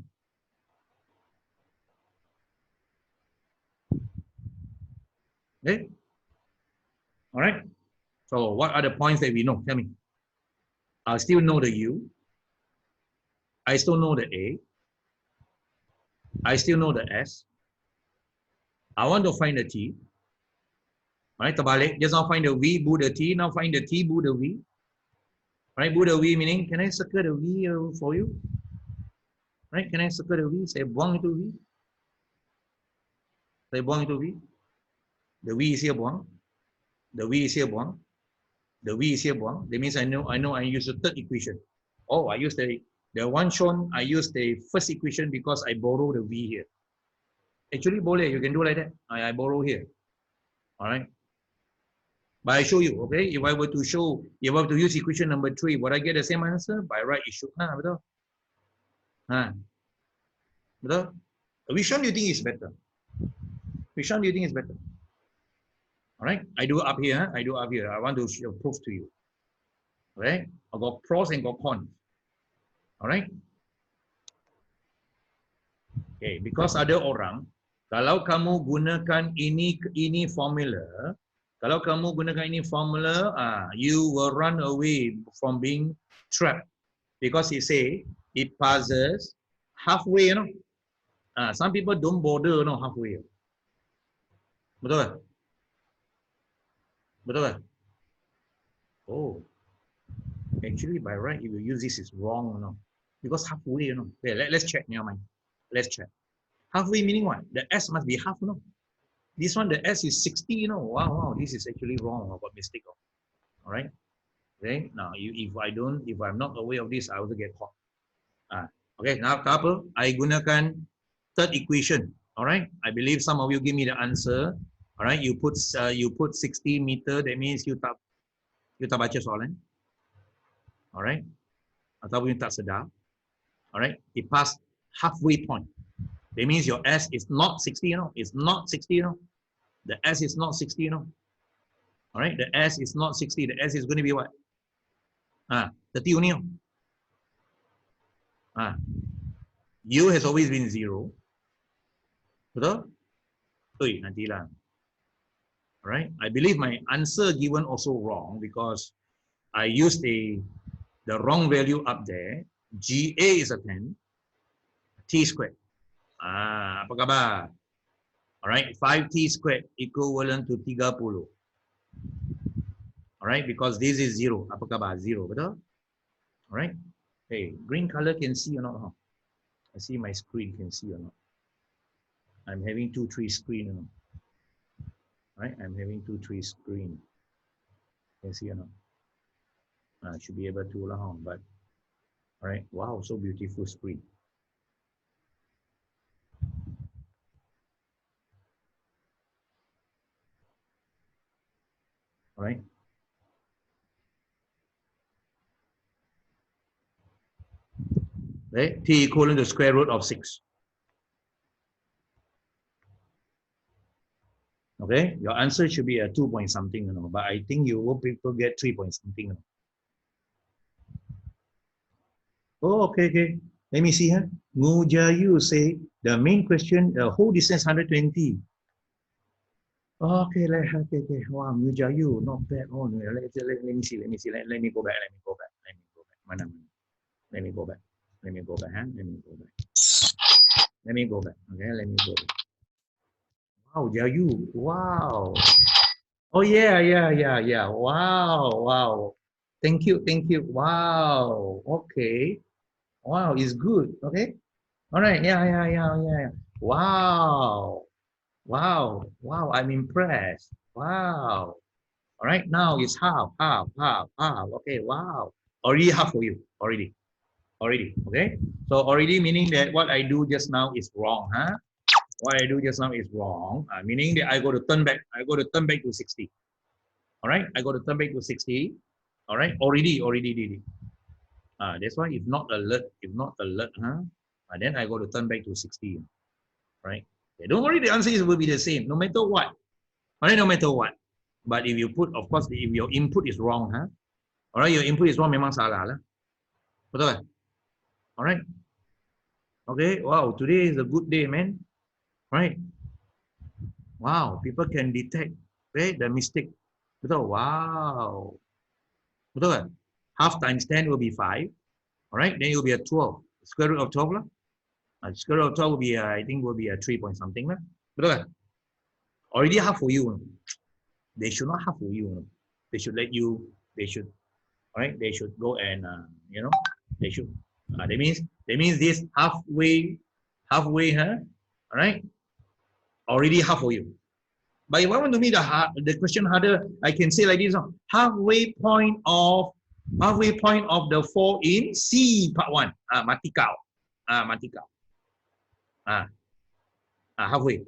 Okay. All right. So what are the points that we know? Tell me. I still know the U. I still know the A. I still know the S. I want to find the T. All right, terbalik. Just now find the V, bu the T. Now find the T, bu the V. All right, bu the V meaning, can I circle the V for you? All right, can I circle the V? Saya buang itu V. Saya buang itu V. The V is here buang. The V is here buang. The V is here buang. That means I know I use the third equation. Oh, I use the one shown, I use the first equation because I borrow the V here. Actually, boleh, you can do like that. I borrow here. All right. But I show you, okay? If I were to use equation number 3, would I get the same answer? By right, it should. Betul? Betul? Which one do you think is better? Which one do you think is better? All right. I do up here. I want to prove to you. All right. I got pros and got cons. All right. Okay. Because ada orang, kalau kamu gunakan ini formula, you will run away from being trapped. Because he say it passes halfway, you know. Some people don't bother, you know, halfway. Betul tak? Betul tak? Oh, actually by right, if you use this, is wrong, you know. Because halfway, you know. Okay, let's check, never mind. Let's check. Halfway meaning what? The S must be half, you know. This one, the S is 60, you know. Wow, this is actually wrong. I got mistake. All right. Okay. Now, if I'm not aware of this, I also get caught. Okay. Now, apa? I gunakan third equation. All right. I believe some of you give me the answer. All right. You put 60 meter. That means you tak baca soalan. All right. Ataupun you tak sedar. All right. It passed halfway point. That means your S is not 60, you know. It's not 60, you know. The S is not 60, you know. All right. The S is not 60. The S is going to be what? 30 only. U has always been 0. Betul? Nantilah. All right. I believe my answer given also wrong because I used the wrong value up there. GA is a 10. T squared. Apa khabar? All right. 5T squared equivalent to 30. All right. Because this is 0. Apa khabar? 0. Betul? All right. Hey, green color can see or not? I see my screen, can see or not? I'm having 2-3 screen, you know. Right? I'm having 2-3 screen. Can see or not? I should be able to, but all All right. Wow, so beautiful screen. All right. Right. T equivalent to square root of 6. Okay. Your answer should be a 2 point something, but I think you will people get 3 point something. Oh, okay, okay. Let me see. Huh? Mujayu say the main question, whole distance 120. Okay, okay, okay. Wow, Mujayu, not bad. Oh, no, let me see, let me see. Let me go back, let me go back, let me go back. Mana, mana. Let me go back. Let me go back, huh? Let me go back. Let me go back. Okay, let me go back. Wow, Jayu. Wow. Oh, yeah, yeah, yeah, yeah. Wow, wow. Thank you, thank you. Wow. Okay. Wow, it's good. Okay. All right. Yeah, yeah, yeah, yeah. Wow. Wow. Wow. I'm impressed. Wow. All right. Now it's half, half, half, half. Okay. Wow. Already half for you. Already. Already. Okay. So already meaning that what I do just now is wrong. Huh? What I do just now is wrong. Meaning that I go to turn back. I go to turn back to 60. All right. I go to turn back to 60. All right. Already did it. That's why if not alert, huh? Then I go to turn back to 60. Right. Okay, don't worry, the answer will be the same, no matter what. All right, no matter what. But if you put, of course, if your input is wrong, huh? All right, your input is wrong, memang salah lah. Betul kan? All right. Okay. Wow, today is a good day, man. Right. Wow, people can detect, right, the mistake. Betul. Wow. Betul kan? Half times 10 will be 5. All right. Then it will be a 12. Square root of 12 lah. Square root of 12 will be, I think, will be a 3 point something lah. Betul kan? Already half for you. They should not half for you. They should let you, they should, all right, they should go and, they should, that means this halfway, huh? All right, already half for you. But if I want to make the question harder, I can say like this: halfway point of the 4 in C part 1. Mati kau. Mati kau. Halfway.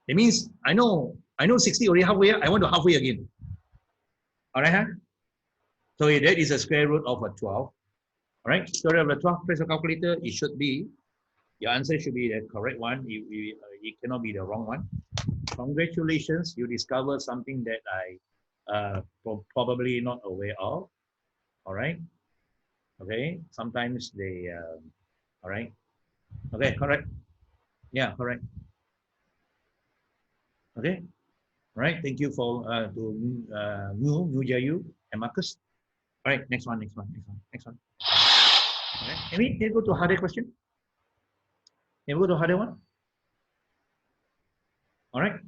That means I know 60 already halfway. I want to halfway again. All right, huh? So that is a square root of a 12. All right, square root of a 12. Press your calculator. It should be, your answer should be the correct one. It cannot be the wrong one. Congratulations, you discovered something that I probably not aware of. All right. Okay. Sometimes they. All right. Okay. Correct. Yeah. Correct. Okay. All right. Thank you for New Jayu and Marcus. All right. Next one. Next one. All right. Can we go to harder question? Can we go to harder one? All right.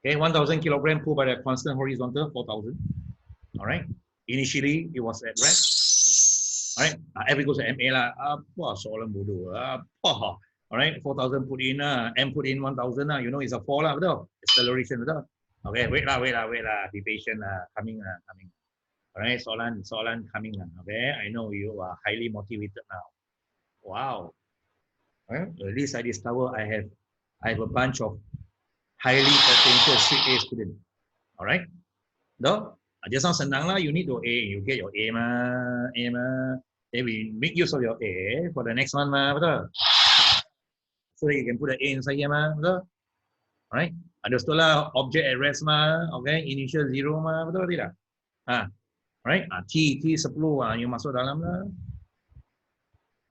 Okay, 1,000 kilogram pulled by the constant horizontal, 4,000. All right. Initially, it was at rest. All right. F equals to MA lah. Apa soalan bodoh. Apa. All right. 4,000 put in, M put in 1,000 lah. You know it's a 4 lah, betul? Acceleration, betul? Okay, wait lah. Be patient lah. Coming. All right. Soalan coming lah. Okay. I know you are highly motivated now. Wow. All right. At least I discover I have a bunch of highly potential straight A student. All right. No, just now senang lah. You need your A. You get your A ma. Then we make use of your A for the next one ma. Betul? So you can put an A inside here ma. Betul? All right. Understood lah. Object at rest ma. Okay. Initial 0 ma. Betul tidak? Right. T 10 you masuk dalam lah.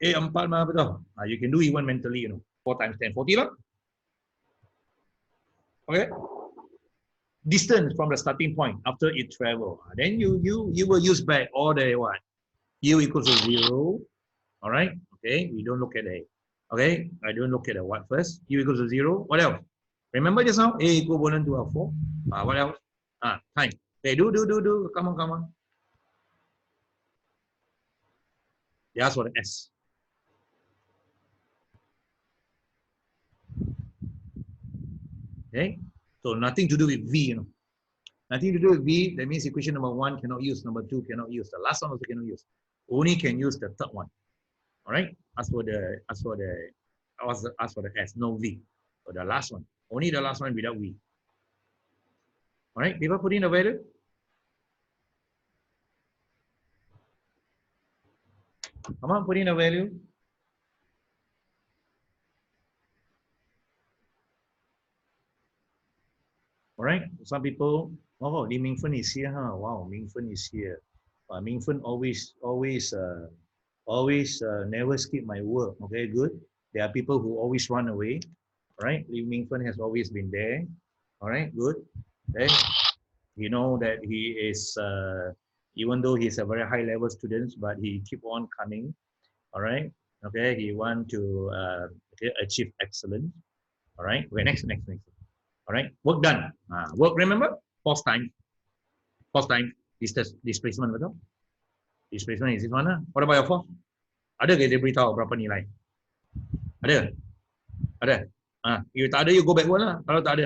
A 4 ma. Betul? You can do even mentally, 4 times 10, 40 lah. Okay. Distance from the starting point after it travel. Then you will use back all the what? U equals to 0. All right. Okay. We don't look at A. Okay. I don't look at the what first. U equals to 0. What else? Remember just now? A equivalent to a 4. What else? Time. Okay. Do. Come on. They ask for the S. Okay. So nothing to do with V, Nothing to do with V. That means equation number 1 cannot use, number 2 cannot use, the last one also cannot use. Only can use the third one. All right. As for the S, no V. For the last one, only the last one without V. All right. People put in the value. Come on, put in a value. All right. Some people, oh, Li Mingfen is here, huh? Wow, Mingfen is here. Mingfen always never skip my work. Okay, good. There are people who always run away. All right. Li Mingfen has always been there. All right, good. Then you know that he is, even though he's a very high level student, but he keep on coming. All right. Okay. He want to achieve excellence. All right. Okay. Next. All right. Work done. Work. Remember. Pause time. Displacement betul. Displacement is this one. What about your force? Ada ke dia beritahu berapa nilai? Ada. You tak ada, you go backward lah. Kalau tak ada,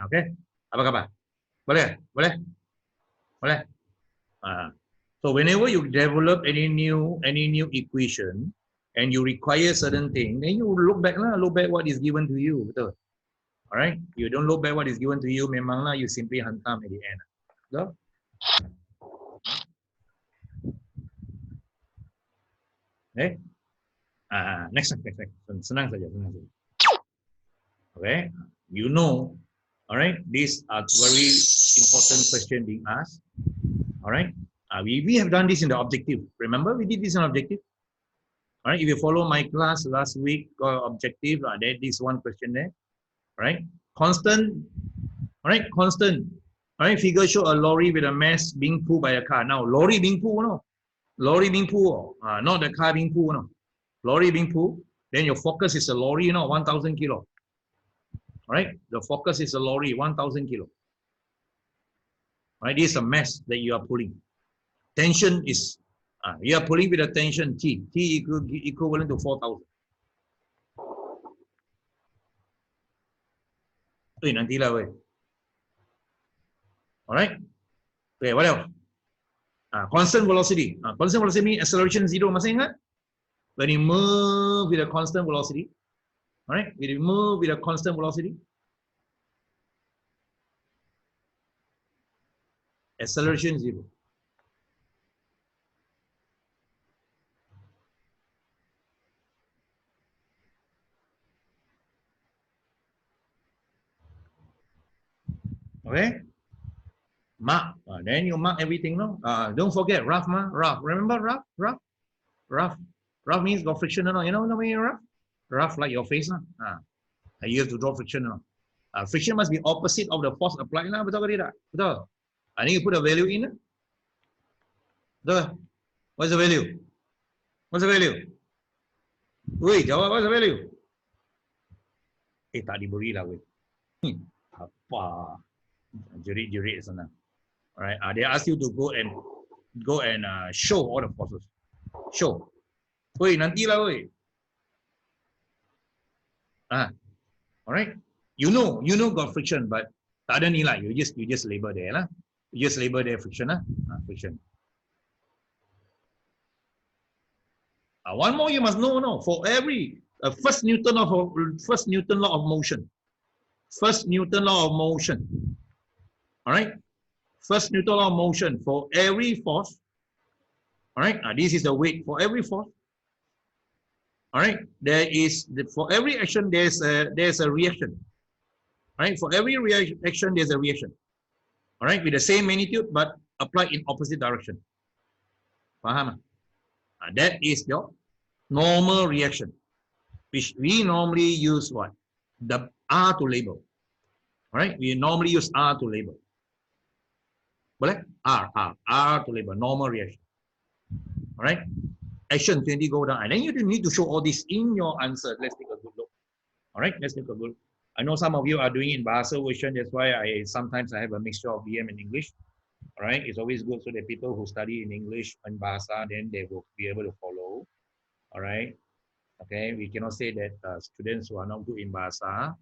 okay. Apa khabar? Boleh? So whenever you develop any new equation and you require certain thing, then you look back what is given to you, betul? All right, you don't look back what is given to you, memanglah you simply hantam at the end. Betul? Okay. Next. Senang saja. Okay, you know, all right, these are very important question being asked. All right, we have done this in the objective. Remember, we did this in objective. All right, if you follow my class last week, objective, there is one question there. All right, constant. All right, constant. All right, figure show a lorry with a mass being pulled by a car. Now, lorry being pulled, no? Lorry being pulled, not the car being pulled, no? Lorry being pulled. Then your focus is a lorry, 1,000 kilo. All right, the focus is a lorry, 1,000 kilo. All right, this is a mass that you are pulling. Tension is, you are pulling with a tension T. T equivalent to 4,000. Nantilah, weh. All right. Okay, what else? Constant velocity. Constant velocity means acceleration 0. Masih ingat? When you move with a constant velocity. All right. When you move with a constant velocity. Acceleration 0. Okay. Mark. Then you mark everything, no? Don't forget rough, rough. Remember rough? Rough means got friction, no? You know the way rough? Rough like your face, no? You have to draw friction, no? Friction must be opposite of the force applied, no? Betul ke tidak? Betul. And then you put a value in. Betul. What's the value? Woi, jawab, what's the value? Tak diberi lah, woi. Apa? Jerit sana. All right. They ask you to go and show all the forces. Show. Woi, nantilah, woi. All right. You know got friction, but tak ada nilai. You just label there lah. You just label there friction lah. Friction. One more you must know, for every first Newton law of motion. First Newton law of motion. All right. First Newton law of motion for every force. All right. This is the weight for every force. All right. For every action there's a reaction. All right. For every action there's a reaction. All right. With the same magnitude but applied in opposite direction. Faham? That is your normal reaction, which we normally use what? The R to label. All right, we normally use R to label. Boleh? R to label, normal reaction. All right, action 20 go down. And then you need to show all this in your answer. Let's take a good look. All right, let's take a good look. I know some of you are doing it in Bahasa version. That's why sometimes I have a mixture of BM and English. All right, it's always good so that people who study in English and Bahasa, then they will be able to follow. All right. Okay. We cannot say that students who are not good in Bahasa,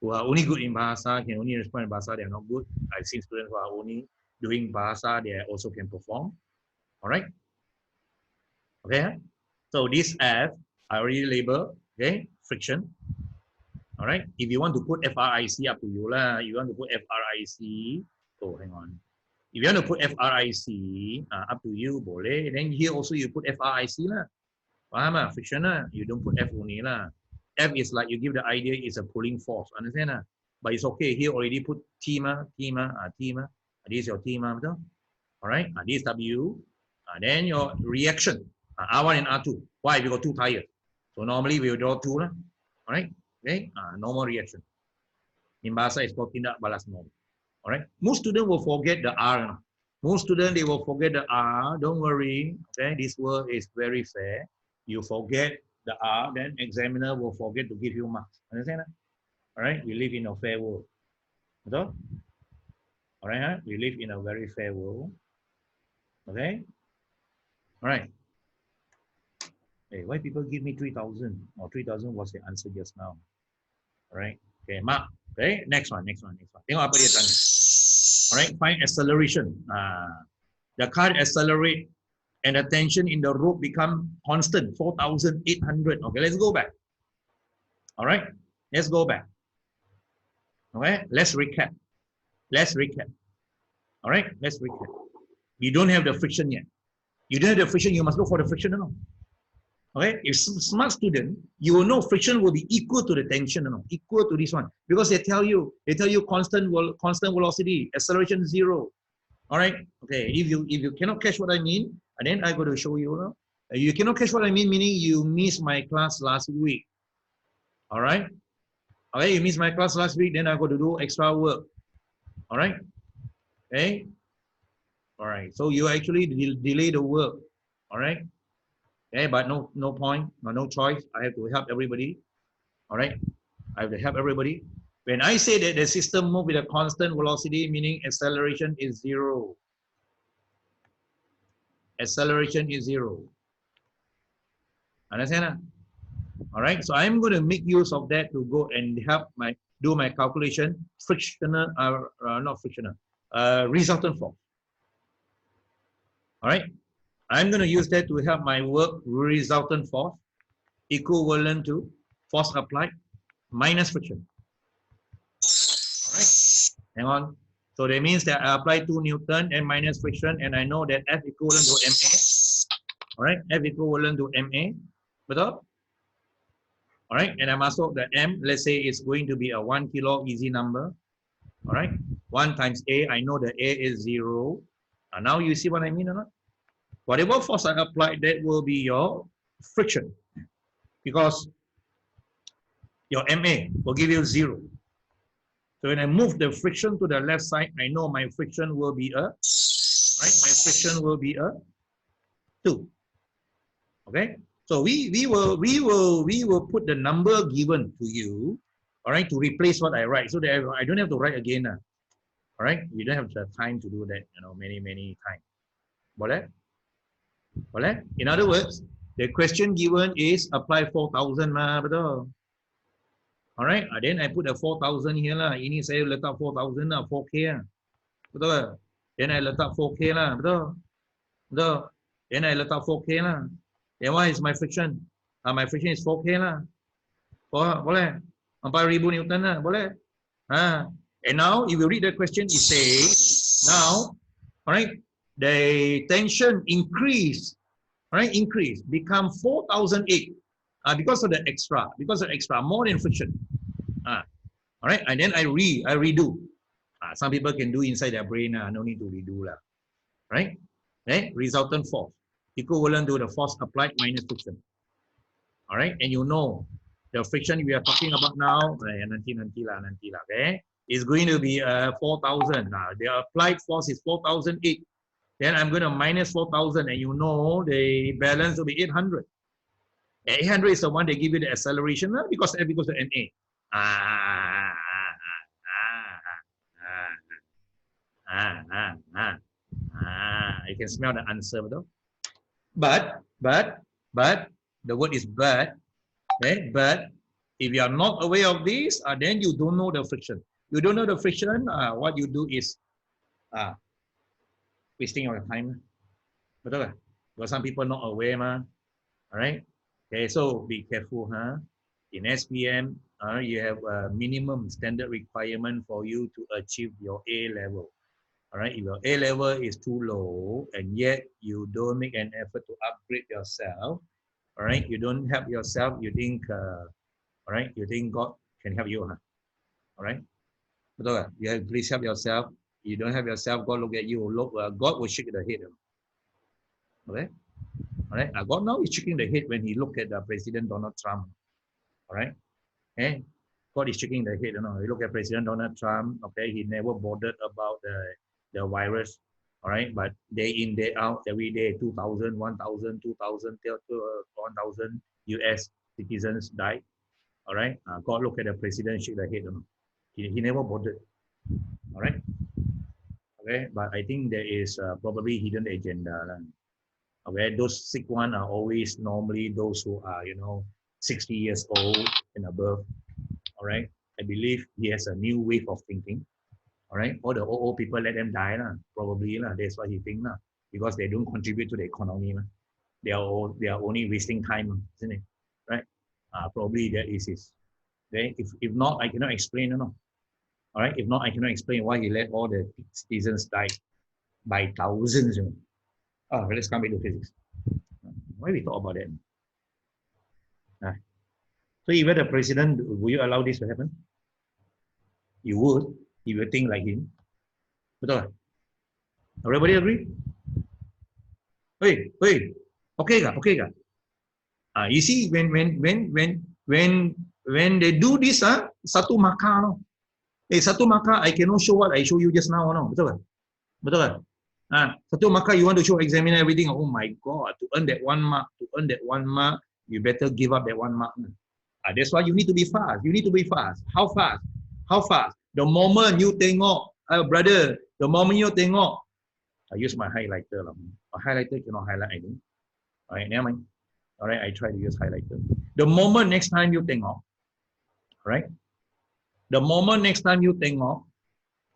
who are only good in Bahasa, can only respond in Bahasa, they are not good. I've seen students who are only doing Bahasa, they also can perform. All right. Okay. So this F, I already label, okay, friction. All right. If you want to put FRIC, up to you lah. You want to put FRIC. Oh, hang on. If you want to put FRIC, up to you, boleh. Then here also you put FRIC lah. Faham lah? Friction lah. You don't put F only lah. F is like you give the idea is a pulling force. Understand lah? But it's okay. Here already put T ma, T ma, T ma. This is your T ma, betul? All right. This is W. Then your reaction. R1 and R2. Why? We got two tires. So normally we will draw two lah. All right. Okay. Normal reaction. In Bahasa it's called tindak balas normal. All right. Most students will forget the R. Most students, they will forget the R. Don't worry. Okay. This word is very fair. You forget the R, then examiner will forget to give you marks. Understand that? All right. We live in a fair world. Betul? All right. Huh? We live in a very fair world. Okay. All right. Hey, why people give me 3,000? Or 3,000 was the answer just now. All right. Okay, mark. Okay, next one. Tengok apa dia tanya. All right, find acceleration. The car accelerate and the tension in the rope become constant, 4,800. Okay, let's go back. All right, let's go back. Okay, let's recap. All right, let's recap. You don't have the friction yet. You don't have the friction, you must look for the friction. No? Okay, if smart student, you will know friction will be equal to the tension, equal to this one, because they tell you constant velocity, acceleration 0. All right. Okay. If you cannot catch what I mean, and then I got to show you. You cannot catch what I mean, meaning you missed my class last week. All right. Okay. You missed my class last week, then I got to do extra work. All right. Okay. All right. So you actually delay the work. All right. Okay, but no point, no choice. I have to help everybody. All right, I have to help everybody. When I say that the system moves with a constant velocity, meaning acceleration is 0. Acceleration is 0. Understand? All right. So I'm going to make use of that to go and help do my calculation. Frictional, not frictional. Resultant force. All right. I'm going to use that to help my work. Resultant force equivalent to force applied minus friction. All right. Hang on. So that means that I apply 2 Newton and minus friction, and I know that F equivalent to MA. All right. F equivalent to MA. Betul? All right. And I masuk the M. Let's say it's going to be a 1 kilo easy number. All right. 1 times A. I know the A is 0. Now you see what I mean or not? Whatever force I apply, that will be your friction, because your MA will give you 0. So when I move the friction to the left side, I know my friction will be a, right? My friction will be a 2. Okay. So we will put the number given to you, all right, to replace what I write, so that I don't have to write again. All right. You don't have the time to do that, many times. Boleh? Boleh? In other words, the question given is apply 4,000 mah, betul? Alright, then I put a 4,000 here lah. Ini saya letak 4,000 lah, 4K lah. Betul? Then I letak 4K lah, betul? Betul? Then I letak 4K lah. Then what is my friction? My friction is 4K lah. Boleh? 4,000 Newton lah, boleh? And now, if you read the question, it says, now, alright, the tension increase, right? Increase, become 4,008 because of the extra, more than friction. All right, and then I redo. Some people can do inside their brain. No need to redo lah. Right? Okay? Resultant force equivalent to the force applied minus friction. All right, and you know the friction we are talking about now. Nanti lah. Okay, is going to be 4,000. The applied force is 4,008. Then I'm going to minus 4,000, and you know the balance will be 800. 800 is the one they give you the acceleration because of MA. You can smell the answer, though. But The word is but. Okay? But if you are not aware of this, then you don't know the friction. You don't know the friction, what you do is wasting your time. Betul tak? Because some people not aware mah. Alright? Okay, so be careful, huh? In SPM, you have a minimum standard requirement for you to achieve your A level. Alright, if your A level is too low and yet you don't make an effort to upgrade yourself, alright, you don't help yourself, you think, alright, you think God can help you, huh? Alright? Betul tak? You have, please help yourself. You don't help yourself, God look at you, look, God will shake the head. Okay? Alright? God now is shaking the head when he look at President Donald Trump. Alright? Okay? God is shaking the head. You know, you look at President Donald Trump, okay, he never bothered about the virus. Alright, but day in, day out, every day, 2,000, 1,000, 2,000, 1,000 US citizens died. Alright, God look at the president, shake the head. You know. He never bothered. Alright, okay, but I think there is probably hidden agenda. Okay, those sick ones are always normally those who are, 60 years old and above. All right, I believe he has a new wave of thinking. All right, all the old people, let them die lah. Probably lah. That's what he think lah. Because they don't contribute to the economy lah. They are only wasting time, isn't it? Right? Probably that is his. Okay, if not, I cannot explain. No. All right, if not, I cannot explain why he let all the citizens die by thousands. Let's come back to physics. Why we talk about that? So if you're the president, will you allow this to happen? You would, if you think like him. Betul? Everybody agree? Hey, okay ka? Okay ka? You see, when they do this, satu maka, no? Satu maka, I cannot show what I show you just now, no? Betul kan? Betul kan? Satu maka, you want to show examiner everything. Oh my God, to earn that 1 mark, you better give up that 1 mark. That's why you need to be fast. You need to be fast. How fast? How fast? The moment you tengok, brother, the moment you tengok, I use my highlighter. A highlighter cannot highlight anything. All right, never mind. All right, I try to use highlighter. The moment next time you tengok, all right? The moment next time you tengok,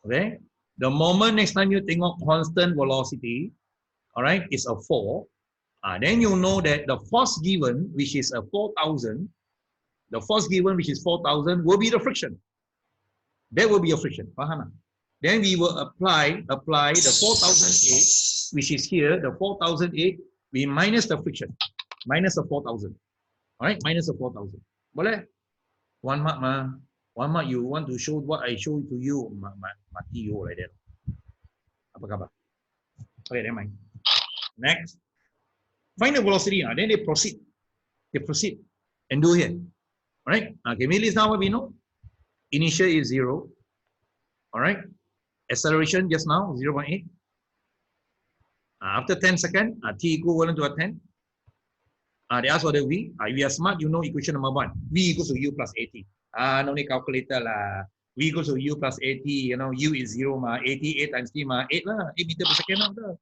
okay? The moment next time you tengok constant velocity, all right, is a 4. Then you know that the force given, which is a 4,000, the force given, which is 4,000, will be the friction. That will be a friction. Faham? Then we will apply the 4,008, which is here, the 4,008, we minus the friction, minus the 4,000. All right, minus the 4,000. Boleh? 1 mark, ma. 1 mark, you want to show what I show to you, mati you like that. Apa khabar? Okay, never mind. Next. Find the velocity. Then they proceed. They proceed and do here. All right. Okay, we list now what we know. Initial is 0. All right. Acceleration just now 0.8. After 10 seconds, t equivalent to a 10. They ask for the v. If you are smart, you know equation number 1. V equals to u plus at. No need calculator lah. V equals to u plus at. You know, u is 0 ma. 8 times t ma. 8 lah. 8 meter per second lah.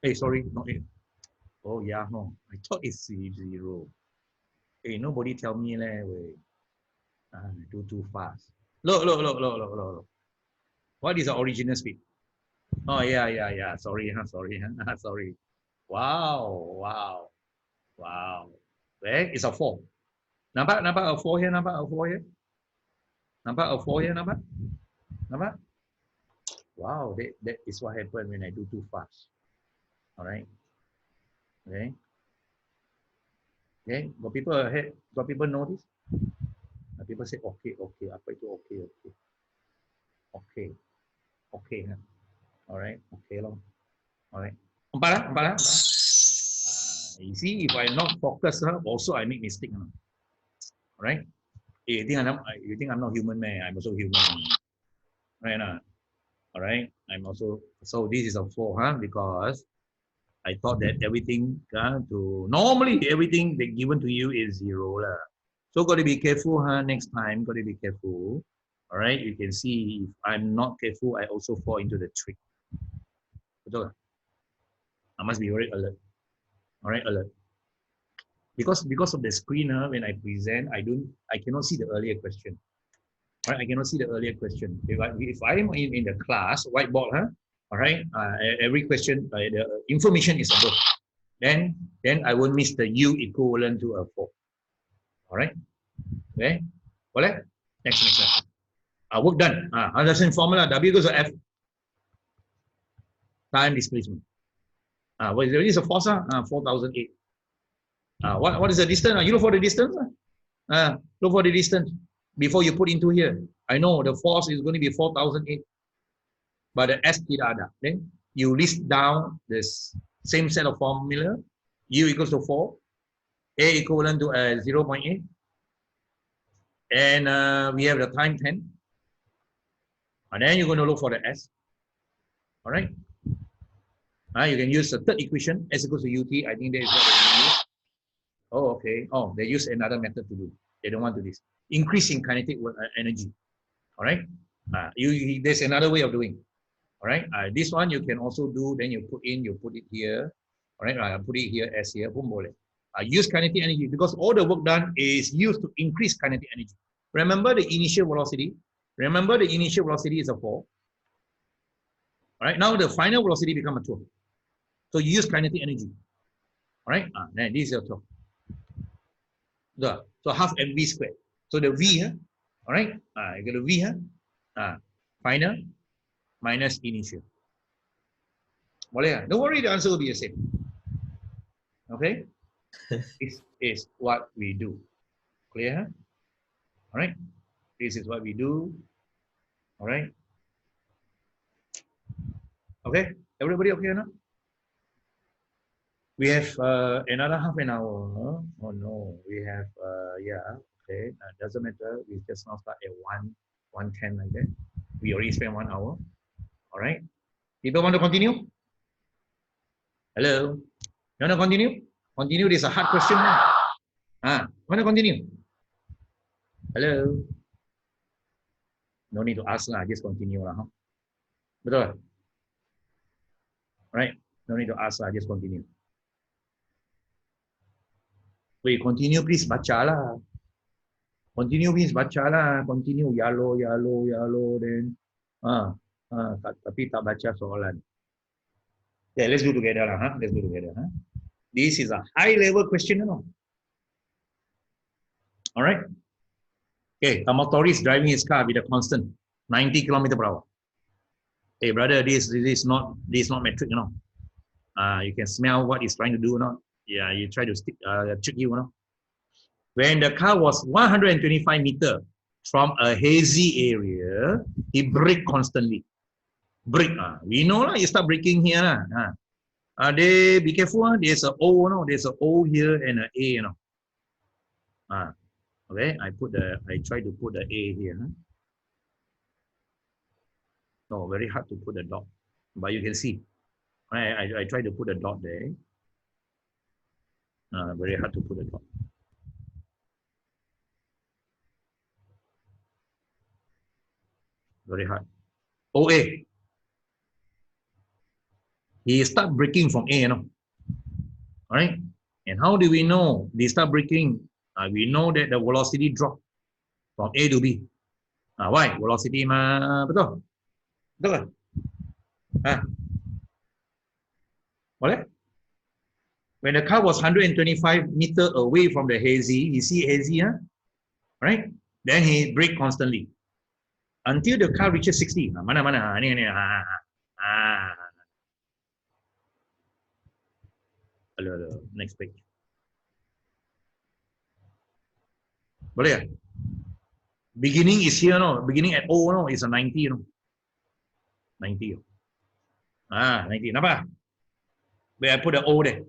Hey, sorry, not 8. Oh yeah, no. I thought it's 0. Hey, nobody tell me leh. Do too fast. Look. What is the original speed? Oh yeah. Sorry. Sorry. Wow. Where is a 4? Nampak a 4 here. Nampak a 4 here. Nampak? Wow, that is what happened when I do too fast. All right. Okay. Got people ahead. Got people know this? People say okay. Apa itu okay? Okay. All right. Okay long. All right. Empat lah. You see, if I not focus, also I make mistake. All right. You think I'm not human, man? I'm also human. Right? All right. I'm also. So this is a 4, because I thought that everything normally everything that given to you is 0 lah. So got to be careful, next time, got to be careful. All right, you can see if I'm not careful, I also fall into the trick. Betul? I must be very alert. All right, alert. because of the screen, when I present, I cannot see the earlier question. Right? I cannot see the earlier question. If I am in the class whiteboard, all right, every question, the information is above. Then I won't miss the U equivalent to a 4. All right. Okay. Boleh? Next. Work done. Understand formula. W equals to F. Time displacement. What is the force? 4,008. What is the distance? You look for the distance. Look for the distance before you put into here. I know the force is going to be 4,008, but the S tidak ada. Then you list down this same set of formula. U equals to 4, A equivalent to 0.8, and we have the time 10. And then you're going to look for the S. All right. You can use the third equation, S equals to UT. I think that is what they use. Oh, okay. Oh, they use another method to do. They don't want to do this. Increasing kinetic energy. All right. There's another way of doing. All right. This one you can also do. Then you put it here. All right. Put it here, S here. Boom, boleh. Use kinetic energy because all the work done is used to increase kinetic energy. Remember the initial velocity. Remember the initial velocity is a 4. All right. Now the final velocity become a 12. So you use kinetic energy. All right. Then this is your 12. So half mv squared. So the v here. All right. You get a v here. Final minus initial. Boleh? Don't worry, the answer will be the same. Okay. This is what we do. Clear? All right. This is what we do. All right. Okay. Everybody okay now? We have another half an hour. Oh no, we have yeah. Okay, doesn't matter. We just now start at 1:10 like that. We already spent 1 hour. All right. People want to continue? Hello. You want to continue? Continue. This is a hard question. Want to continue? Hello. No need to ask lah. Just continue lah. Betul? Right. No need to ask lah. Just continue. Wait, continue please baca lah. Continue please baca lah. Continue yellow then. Tapi tak baca soalan. Okay, let's do together lah. Let's do together. This is a high level question, you know. All right. Okay, a motorist driving his car with a constant 90 km/h. Hey brother, this is not metric, you know. You can smell what he's trying to do, you know. Yeah, you try to trick you, you know. When the car was 125 meters from a hazy area, he braked constantly. Brake. We know lah. You start braking here lah. They be careful. There's a O, you know. There's a O here and a A, you know. Okay. I try to put the A here. No, very hard to put a dot, but you can see. I try to put a dot there. Very hard to put a dot. Very hard. OA. He start braking from A, you know. All right. And how do we know they start braking? We know that the velocity drop from A to B. Why? Velocity mah, betul? Betul kan? Boleh? When the car was 125 meters away from the hazy, you see hazy, right? Then he brake constantly until the car reaches 60. Mana? Ni. Hello. Next page. Boleh ya? Beginning is here, no? Beginning at O, no? It's a 90, no? 90. 90. Kenapa? Where I put the O there.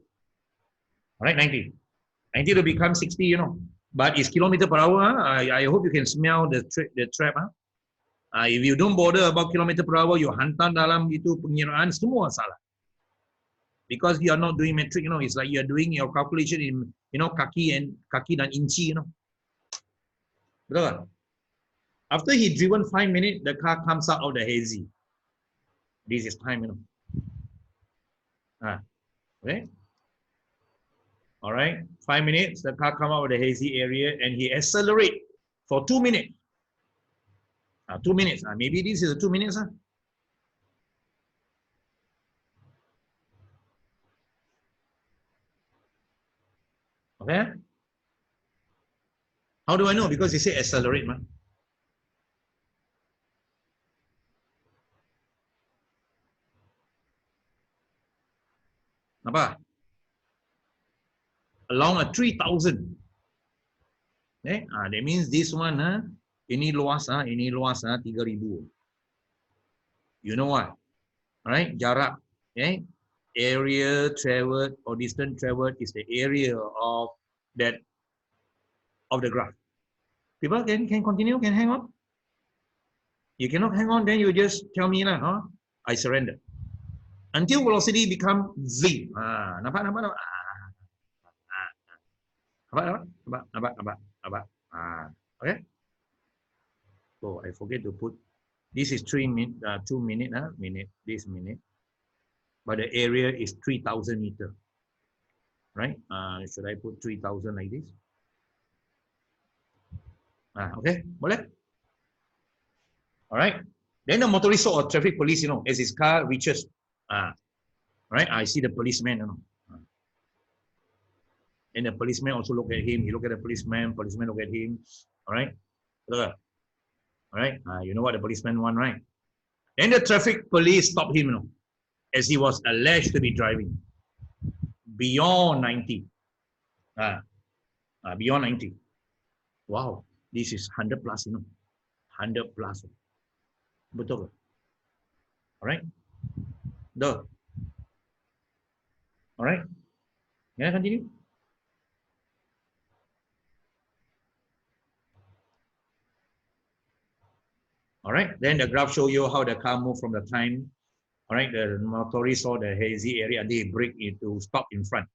All right, 90. 90 to become 60, you know. But it's kilometer per hour. I hope you can smell the trap. If you don't bother about kilometer per hour, you hantar dalam itu pengiraan, semua salah. Because you are not doing metric, you know. It's like you are doing your calculation in, you know, kaki dan inci, you know. Betul? After he driven 5 minutes, the car comes out of the hazy. This is time, you know. Okay. All right, 5 minutes, the car come out of the hazy area and he accelerate for 2 minutes. 2 minutes. Maybe this is 2 minutes. Okay. How do I know? Because he said accelerate, man. Apa? Along a 3,000. That means this one, ini luas, ini luas, 3,000. You know what? All right, jarak, okay? Area traveled or distance traveled is the area of that of the graph. People can continue, can hang on. You cannot hang on, then you just tell me lah, huh? I surrender. Until velocity become z. Nampak, nampak, nampak. Nampak. Okay. So I forget to put. This is 3 minutes, 2 minutes, minute. This minute. But the area is 3,000 meter. Right? Should I put 3,000 like this? Okay, boleh? All right. Then the motorist saw a traffic police, as his car reaches. Right? I see the policeman, And the policeman also look at him. He look at the policeman look at him. All right? All right? You know what the policeman want, right? Then the traffic police stopped him, as he was alleged to be driving beyond 90. Beyond 90. Wow, this is 100 plus, 100 plus. Betul. All right? Duh. All right? Yeah, continue. All right, then the graph show you how the car moved from the time. All right, the motorist saw the hazy area and they brake it to stop in front.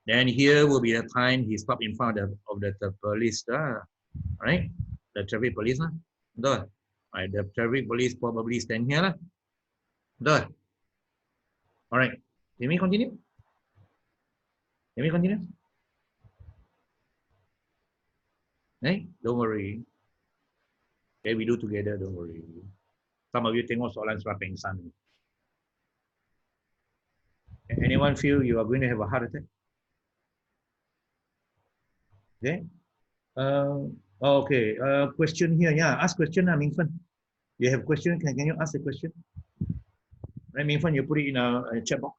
Then here will be the time he stopped in front of the police. All right, the traffic police. All right, the traffic police probably stand here. All right, let me continue. Let me continue. Hey, don't worry. Okay, we do together, don't worry. Some of you tengok soalan surah pengsan. Anyone feel you are going to have a heart attack? Okay. Okay. Question here. Yeah, ask question, Ming Fen. You have question? Can you ask the question? Right, Ming Fen, you put it in a chat box.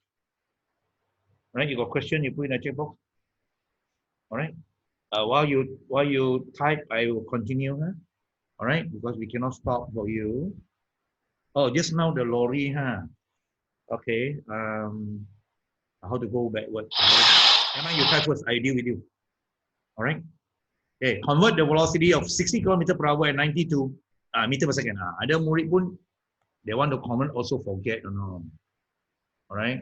Right, you got question, you put in a chat box. All right. While you type, I will continue. All right, because we cannot stop for you. Oh, just now the lorry, Okay. How to go backward? Emma, you type first. I deal with you. All right. Okay. Convert the velocity of 60 km per hour and 92 meter per second. Ada murid pun they want to convert also forget, All right.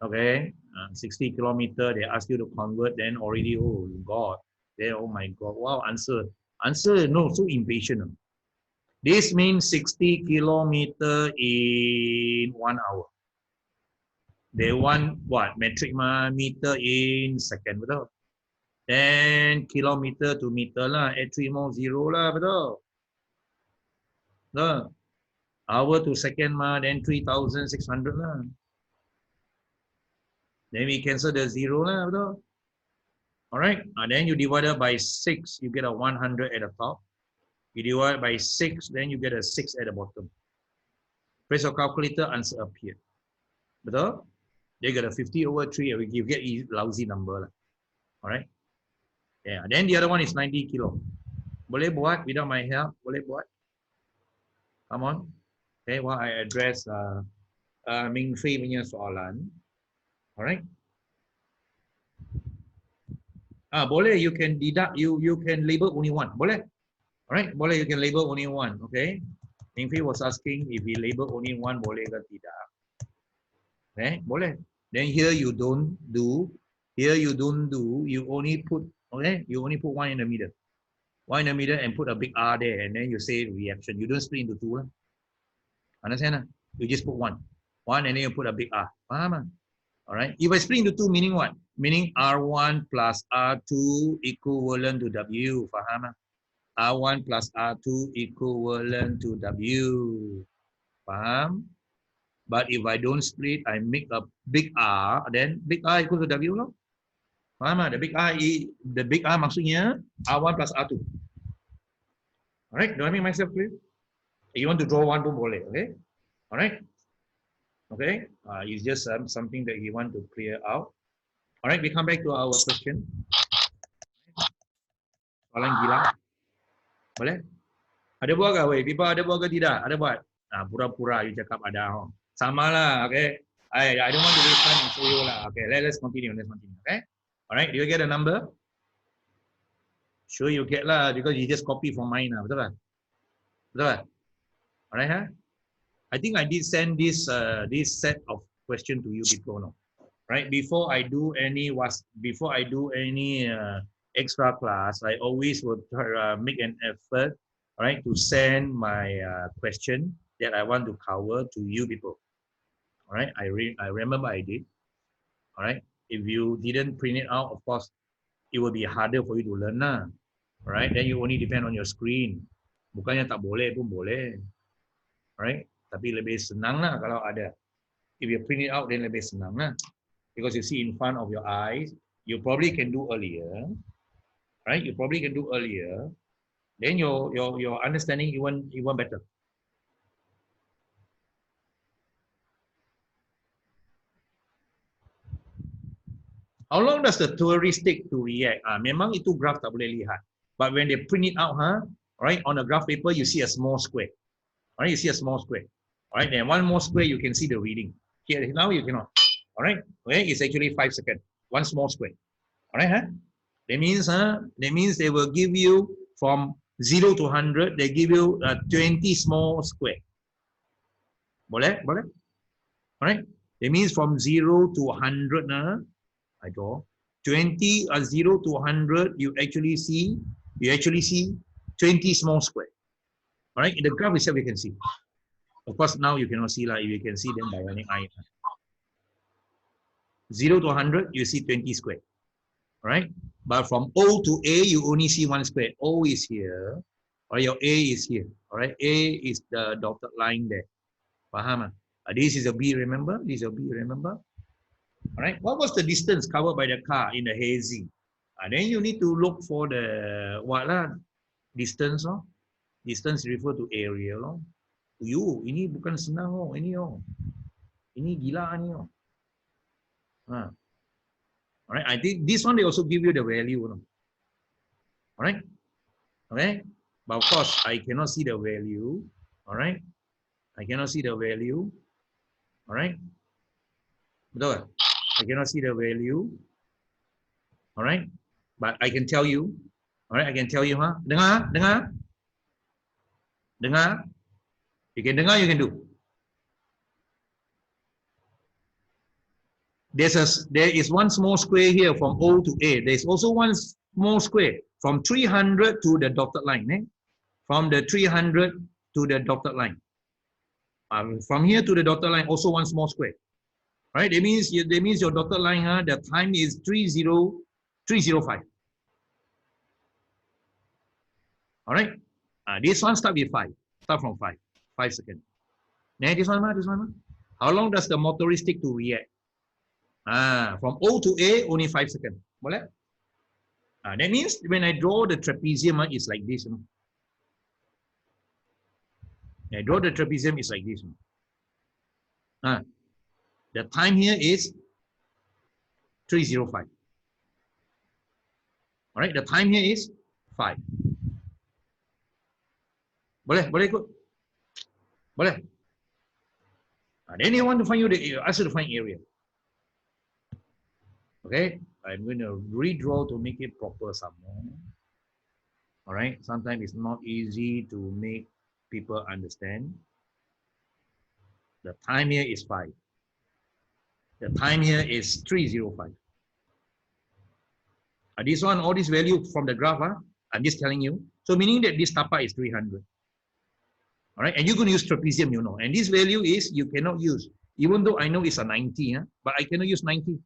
Okay. 60 km. They ask you to convert. Then already, oh God. Then oh my God. Wow. Answer. No. So impatient. This means 60 km in 1 hour. They want what? Metric meter in second, betul? Then kilometer to meter lah. Add 3 more 0 lah, betul? Betul? Hour to second then 3,600 lah. Then we cancel the 0 lah, betul? Alright, then you divide it by 6, you get a 100 at the top. You divide by 6, then you get a 6 at the bottom. Press your calculator, answer appear. Betul? They get a 50 over 3, you get a lousy number. Alright? Yeah, then the other one is 90 kilo. Boleh buat without my help? Boleh buat? Come on. Okay, while I address Ming Fei punya soalan. Alright? Boleh, you can deduct, you can label only one. Boleh? Alright, boleh, you can label only one. Okay? Ming Fei was asking if we label only one, boleh ke tidak? Okay, boleh. Then here you don't do, you only put, okay, you only put one in the middle. One in the middle and put a big R there, and then you say reaction. You don't split into two. Understand? You just put one. One and then you put a big R. Faham? All right. If I split into two, meaning what? Meaning R1 plus R2 equivalent to W. Faham? R1 plus R2 equivalent to W. Faham? But if I don't split, I make a big R, then big R equal to W. No? Faham? The big R maksudnya R1 plus R2. All right. Do I make myself clear? If you want to draw one pun boleh. Okay. All right. Okay. It's just something that you want to clear out. All right. We come back to our question. Soalan gila. Boleh? Ada buat ke? Weh? People ada buat ke tidak? Ada buat? Pura-pura you cakap ada. Sama lah. Okay. I don't want to waste time and show you lah. Okay. Let's continue. Okay. All right. Do you get a number? Sure you get lah because you just copy from mine lah. Betul tak? Betul tak? Alright, huh? I think I did send this set of question to you before, no? Right? Before I do any extra class, I always would make an effort, right, to send my question that I want to cover to you people. All right? I remember I did. All right? If you didn't print it out, of course, it will be harder for you to learn, nah. All right? Then you only depend on your screen. Bukannya tak boleh pun boleh. Right? Tapi lebih senang lah kalau ada. If you print it out, then lebih senang lah. Because you see in front of your eyes, you probably can do earlier. Right? You probably can do earlier. Then your understanding even better. How long does the tourist take to react? Memang itu graph tak boleh lihat. But when they print it out, right, on a graph paper, you see a small square. All right, you see a small square. All right, then one more square, you can see the reading. Here, now you cannot. All right, okay, it's actually 5 seconds. One small square. All right, That means they will give you from 0 to 100, they give you 20 small square. Boleh? Boleh? All right, that means from 0 to 100, I draw 20, 0 to 100, you actually see 20 small square. All right, in the graph itself, you can see. Of course, now you cannot see like if you can see them by running eye. 0 to 100, you see 20 square. All right, but from O to A, you only see one square. O is here, or your A is here. All right, A is the dotted line there. Faham? This is a B, remember? This is a B, remember? All right, what was the distance covered by the car in the hazy? Then you need to look for the distance. Distance refer to area. Ini bukan senang. Ini gila ni. All right, I think this one they also give you the value. All right, okay, but of course I cannot see the value. All right, I cannot see the value. All right, betul? I cannot see the value. All right, but I can tell you. All right, I can tell you, Dengar. You can dengar, you can do. There is one small square here from O to A. There is also one small square from 300 to the dotted line. From the 300 to the dotted line. From here to the dotted line, also one small square. Right? That means your dotted line, the time is 305. All right. This one start with 5. Start from 5. 5 seconds. Now this one. How long does the motorist take to react? From O to A, only 5 seconds. Boleh? That means when I draw the trapezium, it's like this. I draw the trapezium, it's like this. The time here is 305. All right, the time here is 5. Boleh ikut? Boleh? Then you want to find ask you to find area. Okay, I'm going to redraw to make it proper some more. All right, sometimes it's not easy to make people understand. The time here is 5. The time here is 305. This one, all this value from the graph, I'm just telling you. So meaning that this tapak is 300. All right, and you're going to use trapezium, And this value is you cannot use. Even though I know it's a 90, but I cannot use 90.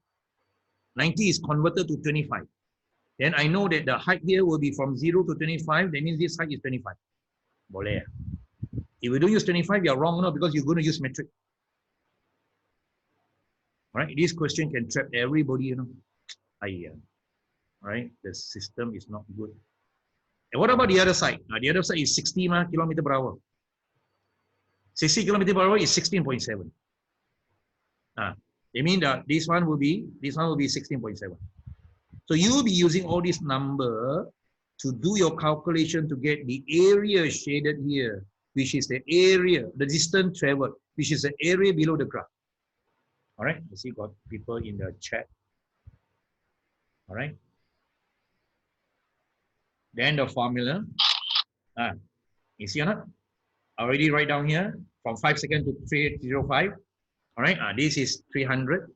90 is converted to 25. Then I know that the height here will be from 0 to 25. That means this height is 25. Boleh. If you don't use 25, you're wrong, no, because you're going to use metric. Right? This question can trap everybody, you know. Right? The system is not good. And what about the other side? The other side is 60 kilometer per hour. 60 kilometer per hour is 16.7. They mean that this one will be 16.7. So you'll be using all this number to do your calculation to get the area shaded here, which is the area, the distance traveled, which is the area below the graph. All right, I see got people in the chat. All right. Then the formula. You see or not? Already write down here from 5 seconds to 305. All right, this is 300.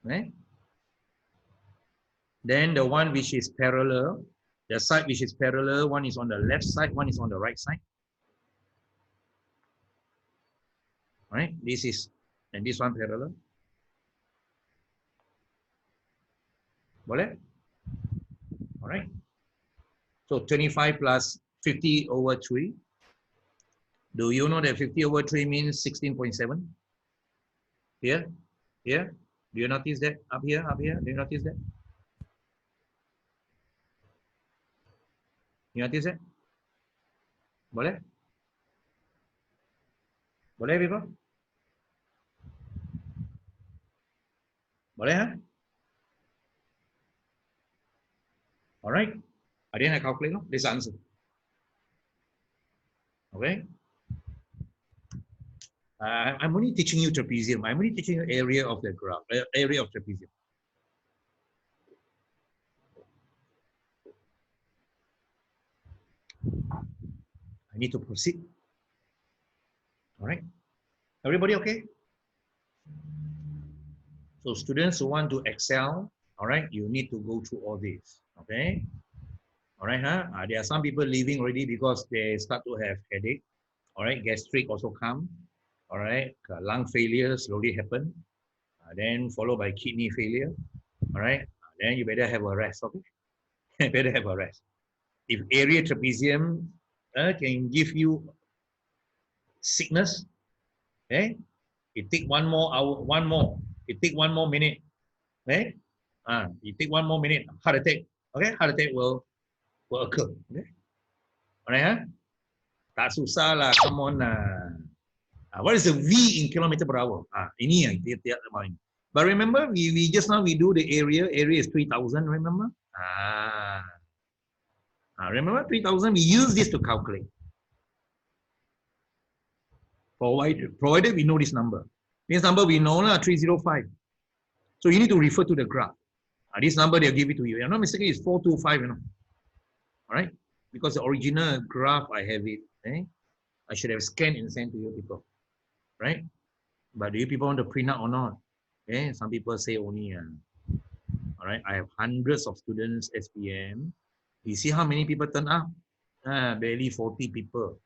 Right? Then the one which is parallel, the side which is parallel, one is on the left side, one is on the right side. All right, this is, and this one parallel. Boleh? All right. So 25 plus 50 over 3. Do you know that 50 over 3 means 16.7? Here? Here? Do you notice that? Up here? Up here? Do you notice that? You notice that? Boleh? Boleh, people? Boleh, huh? All right. Ada yang nak calculate, no? This answer. Okay. I'm only teaching you trapezium. I'm only teaching you area of the graph, area of trapezium. I need to proceed. All right. Everybody okay? So students who want to excel, all right, you need to go through all this. Okay. All right, there are some people leaving already because they start to have headache. All right, gastric also come. All right, lung failure slowly happen. Then followed by kidney failure. All right, then you better have a rest. Okay, you better have a rest. If area trapezium can give you sickness, okay, it take 1 more hour, it take 1 more minute, okay, it take 1 more minute, heart attack, okay, heart attack will occur, okay, alright, tak susah lah, come on lah. What is the V in kilometer per hour? Ini yang tiap-tiap main. But remember, we just now we do the area is 3,000, remember? Remember 3,000, we use this to calculate. Provided we know this number. This number we know, 305. So you need to refer to the graph. This number they'll give it to you. I'm not mistaken, it's 425, you know. All right? Because the original graph, I have it. I should have scanned and sent to you people. Right? But do you people want to print out or not? Some people say only. All right? I have hundreds of students, SPM. You see how many people turn up? Barely 40 people.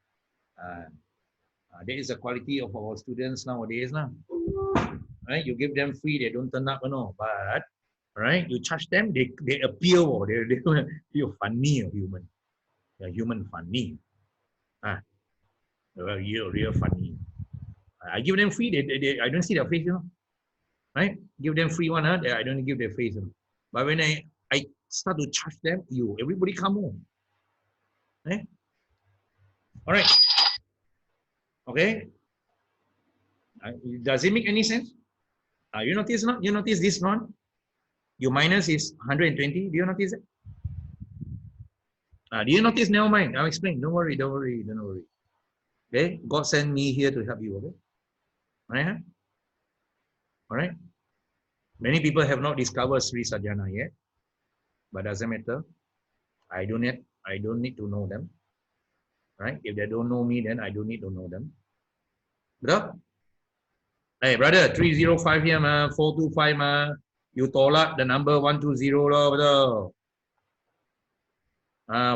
That is the quality of our students nowadays. Right? You give them free, they don't turn up, you know. But right, you charge them, they appear, they feel funny, human. They're human funny. Real funny. I give them free, I don't see their face, you know. Right? Give them free one, I don't give their face. You know? But when I start to charge them, everybody come home. Okay? All right. Okay. Does it make any sense? You notice not? You notice this one? Your minus is 120. Do you notice it? Do you notice? Never mind. I'll explain. Don't worry. Don't worry. Don't worry. Okay. God sent me here to help you. Okay. All right. All right. Many people have not discovered Sri Sajjana yet, but doesn't matter. I don't need to know them. Right? If they don't know me, then I don't need to know them. Betul? Hey, brother, 305 here, 425, you tolak the number 120 loh, betul?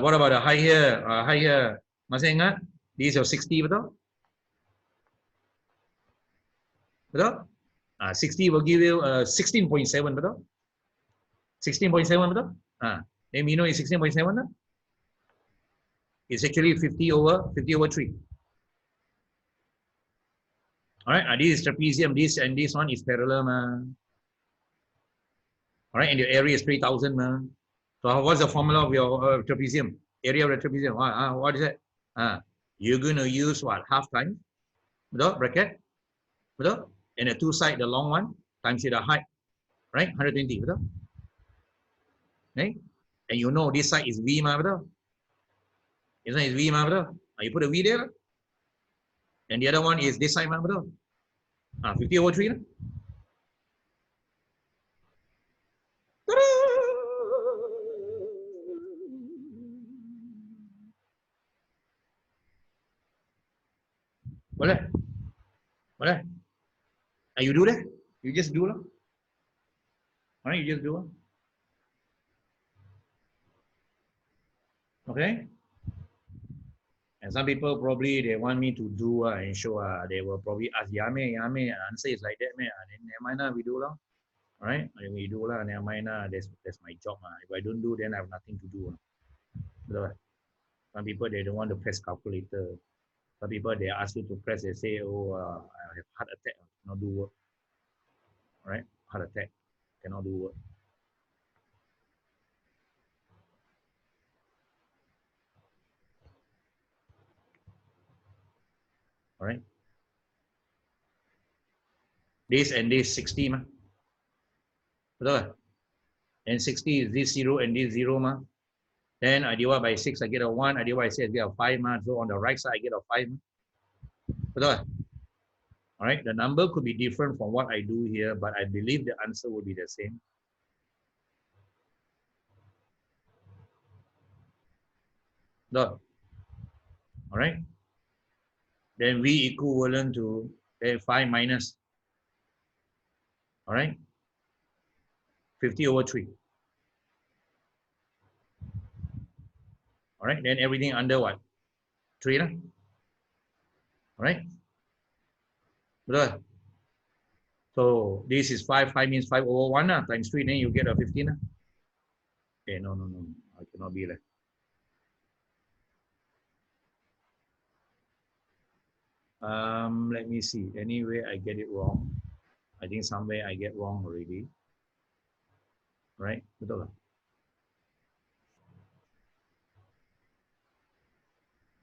What about the high here? Masih ingat? This is your 60, betul? Betul? 60 will give you 16.7, betul? 16.7, betul? Then we know is 16.7, no? It's actually 50 over 3. All right, this is trapezium, this and this one is parallel, all right, and your area is 3,000, So what's the formula of your trapezium? Area of the trapezium, what is it? You're going to use what? Half time, betul? Bracket, betul? And the two side, the long one, times the height, right? 120, betul? Right? And you know this side is V, betul? This one is V, betul? You put a V there, and the other one is this side, betul? 50 over 3, boleh? Boleh? You do that? You just do lah. All right, you just do. Okay? And some people probably they want me to do and show. They will probably ask, Yame, answer is like that, man. Then never mind, we do lah. All right? We do lah, never mind. That's my job. If I don't do, then I have nothing to do. Some people, they don't want to press calculator. Some people, they ask you to press, they say, oh, I have heart attack, cannot do work. All right? Heart attack, cannot do work. All right? This and this 60, mah. Betul? And 60 is this 0 and this 0, mah. Then I divide by 6, I get a 1. I divide by 6, I get a 5, mah. So on the right side, I get a 5. Betul? All right, the number could be different from what I do here, but I believe the answer will be the same. Dot. All right. Then V equivalent to 5 minus. All right. 50 over 3. All right. Then everything under what? 3. All right. Betul. So this is 5. 5 means 5 over 1 times 3. Then you get a 15. Okay, no. I cannot be like. Let me see. Anyway, I get it wrong. I think somewhere I get wrong already. Right? Betul lah.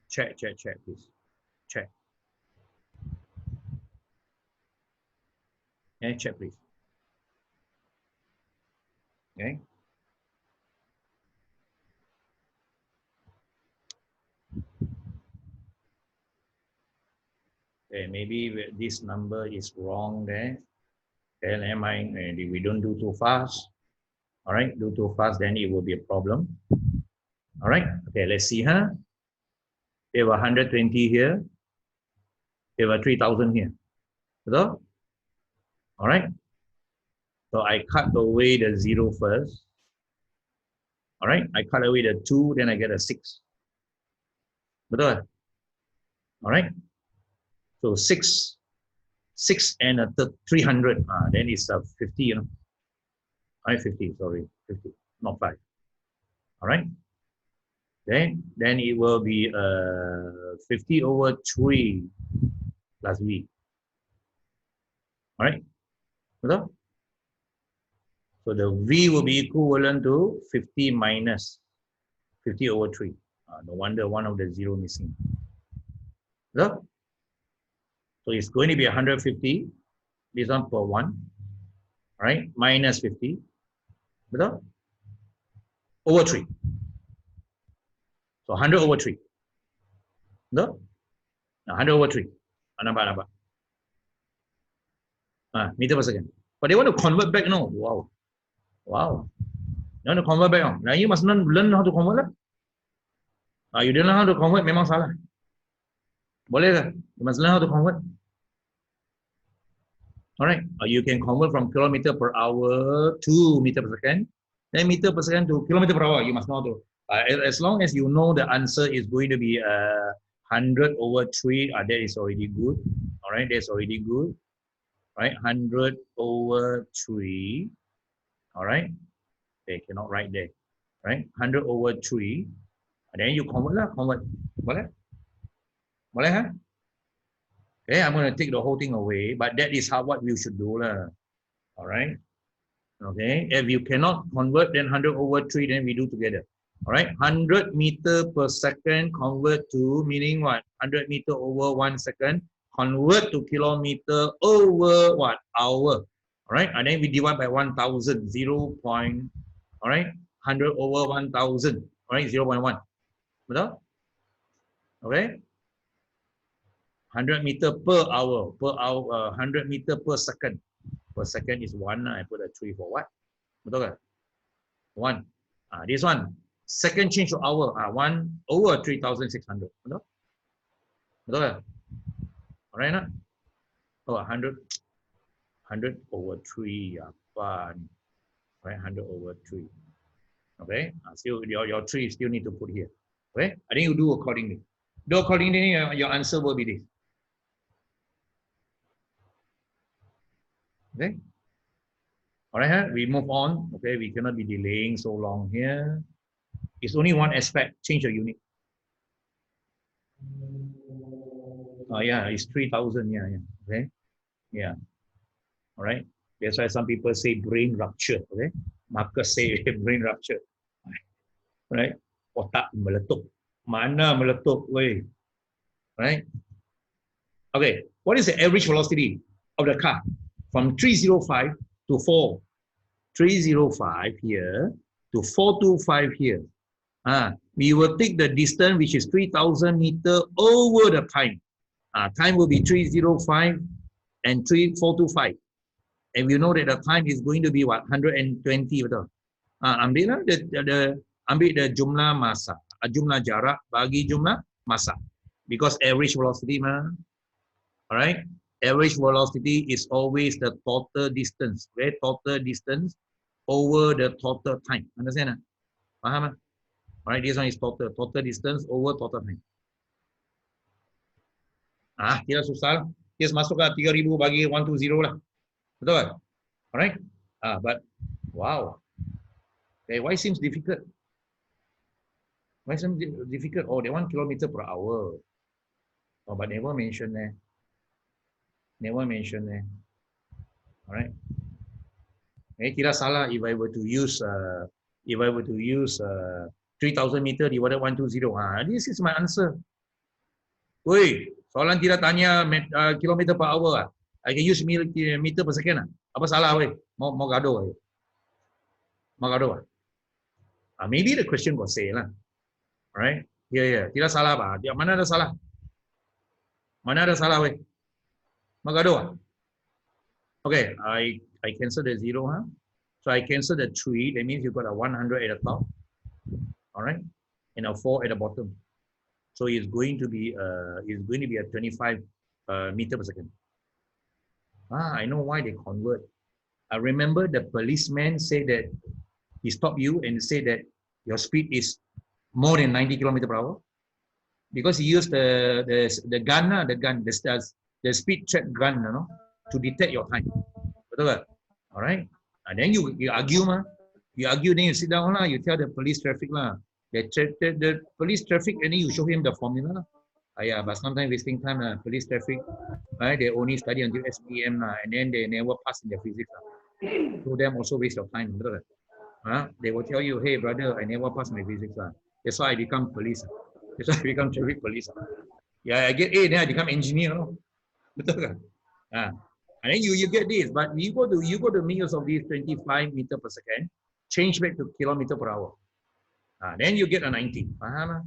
Check, please. Check. Yeah, check, please. Okay. Okay, maybe this number is wrong there. Then am I? If we don't do too fast, all right, do too fast, then it will be a problem. All right. Okay, let's see, huh? There were 120 here. There were 3,000 here. So, all right. So I cut away the 0 first. All right. I cut away the 2, then I get a 6. Betul? All right. So 6 and a 300. Then it's a 50, you know. All right, 50. Sorry, 50, not 5. All right. Then it will be 50 over 3 plus V. All right. Betul? So the V will be equivalent to 50 minus 50 over 3. No wonder one of the 0 missing. Betul? So it's going to be 150. This one per 1. All right. Minus 50. Betul? Over 3. So 100 over 3. Betul? 100 over 3. Nampak. Meter per second. But they want to convert back, no? Wow. They want to convert back, no? Now you must learn how to convert. You don't know how to convert, memang salah. Boleh ke? You must learn how to convert. All right. You can convert from kilometer per hour to meter per second. Then meter per second to kilometer per hour. You must know to. As long as you know the answer is going to be 100 over 3, that is already good. All right, that's already good. right? 100 over 3, all right? They cannot write there, right? 100 over 3, and then you convert lah, convert. Boleh? Boleh, huh? Okay, I'm going to take the whole thing away, but that is how what we should do lah, all right? Okay, if you cannot convert, then 100 over 3, then we do together. All right, 100 meter per second convert to, meaning what? 100 meter over 1 second, convert to kilometer over what? Hour. All right, and then we divide by 1,000, 0. All right, 100 over 1,000, all right, 0.1. Betul? Okay, 100 meter per hour, 100 meter per second. Per second is 1, I put a 3 for what? Betul ke? 1. This one, second change to hour, 1 over 3,600. Betul? Betul ke? Alright, not? Oh, 100 over 3. Apa ni? Right, 100 over 3. Okay, still your 3 still need to put here. Okay, I think you do accordingly. Do accordingly, your answer will be this. Okay. All right, huh? We move on. Okay, we cannot be delaying so long here. It's only one aspect. Change your unit. Oh yeah, it's 3,000. Yeah, yeah. Okay. Yeah. All right. That's why some people say brain rupture. Okay. Marcus say brain rupture. Right. Otak meletup. Mana meletup, wey. Right. Okay. What is the average velocity of the car from 305 to 4? 305 here to 425 here. We will take the distance, which is 3,000 meters over the time. Time will be 305 and 425. And we know that the time is going to be what? 120. Betul? Ambil the jumlah masa. Jumlah jarak bagi jumlah masa. Because average velocity, alright? Average velocity is always the total distance. Okay? Total distance over the total time. Understand? Faham? Alright, this one is total distance over total time. Tidak susah. Just masuklah 3,000 bagi 120 lah. Betul kan? Alright? But, wow. Okay, why seems difficult? Why seems difficult? Oh, they 1 kilometer per hour. Oh, but never mention there. Never mention there. Alright? Tidak salah if I were to use 3,000 meter divided 120. This is my answer. Woi, soalan tidak tanya kilometer per hour. I can use meter per second. Apa salah, woi? Mau gaduh. Mau gaduh. Maybe the question got say lah. Alright? Yeah. Tidak salah, Pak. Mana ada salah? Mana ada salah, woi? Mau gaduh. Okay, I cancel the 0, huh? So I cancel the 3. That means you got a 100 at the top. All right, and a 4 at the bottom. So it's going to be a 25 meter per second. I know why they convert. I remember the policeman said that he stopped you and said that your speed is more than 90 kilometers per hour because he used the gun, the speed check gun, to detect your time. Betul? All right. And then you argue, then you sit down lah. You tell the police traffic lah. The police traffic, and then you show him the formula. But sometimes wasting time, police traffic, right? They only study until SPM, and then they never pass in their physics. So them also waste your time. They will tell you, hey brother, I never pass my physics. That's why I become police. That's why I become traffic police. Yeah, I get A, then I become engineer. Betul kan? And then you get this, but you go to make use of this 25 meter per second, change back to kilometer per hour. Then you get a 90. Faham?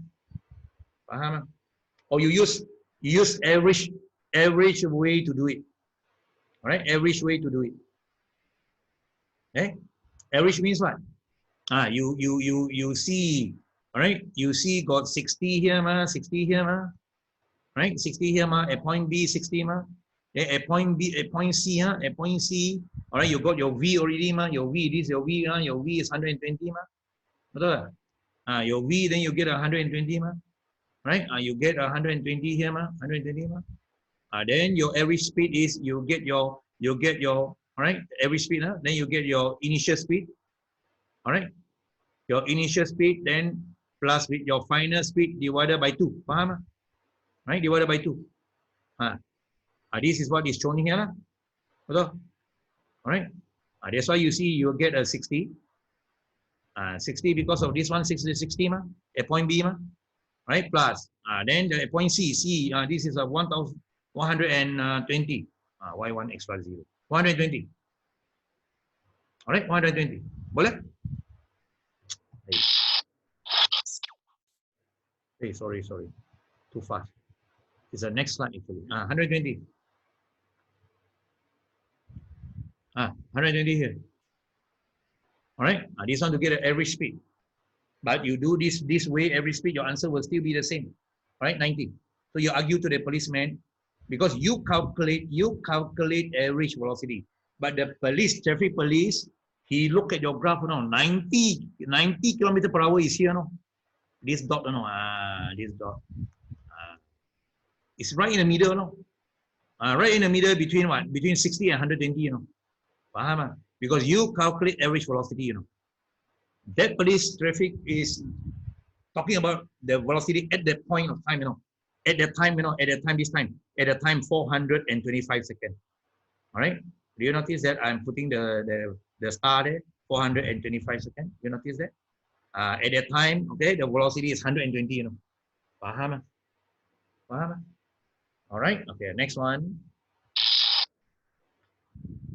Or you use average way to do it. All right, average way to do it. Okay, average means what? You see, all right. You see, got 60 here, 60 here, right? 60 here, at point B, 60, At point B, at point C, at point C. All right, you got your V already, Your V, this is your V, your V is 120, Betul? Your V, then you get 120, right? You get 120 here, 120, Then your average speed is you get your you get your, all right, average speed, huh? Then you get your initial speed, all right, your initial speed, then plus with your final speed divided by 2, faham? Right, divided by 2. This is what is shown here, lah. Betul? All right, that's why you see you get a 60. 60 because of this one, 60 ma, at point B ma, right, plus, then the point C, this is a 1,120, why 1 extra 0, 120, all right, 120, boleh? Hey, sorry, too fast, it's the next slide actually, 120, 120 here, all right, this one to get an average speed, but you do this way, average speed, your answer will still be the same, right, 90. So you argue to the policeman because you calculate average velocity, but the traffic police, he look at your graph, you know, 90 kilometer per hour is here, no, this dot, you know, this dot, it's right in the middle, no, right in the middle between what, between 60 and 120, you know, paham? Because you calculate average velocity, you know, that police traffic is talking about the velocity at that point of time, you know, at that time, you know, at that time, this time, at the time 425 seconds. All right. Do you notice that I'm putting the star there, 425 seconds? You notice that? At that time, okay, the velocity is 120, you know. Faham? Faham? All right. Okay, next one.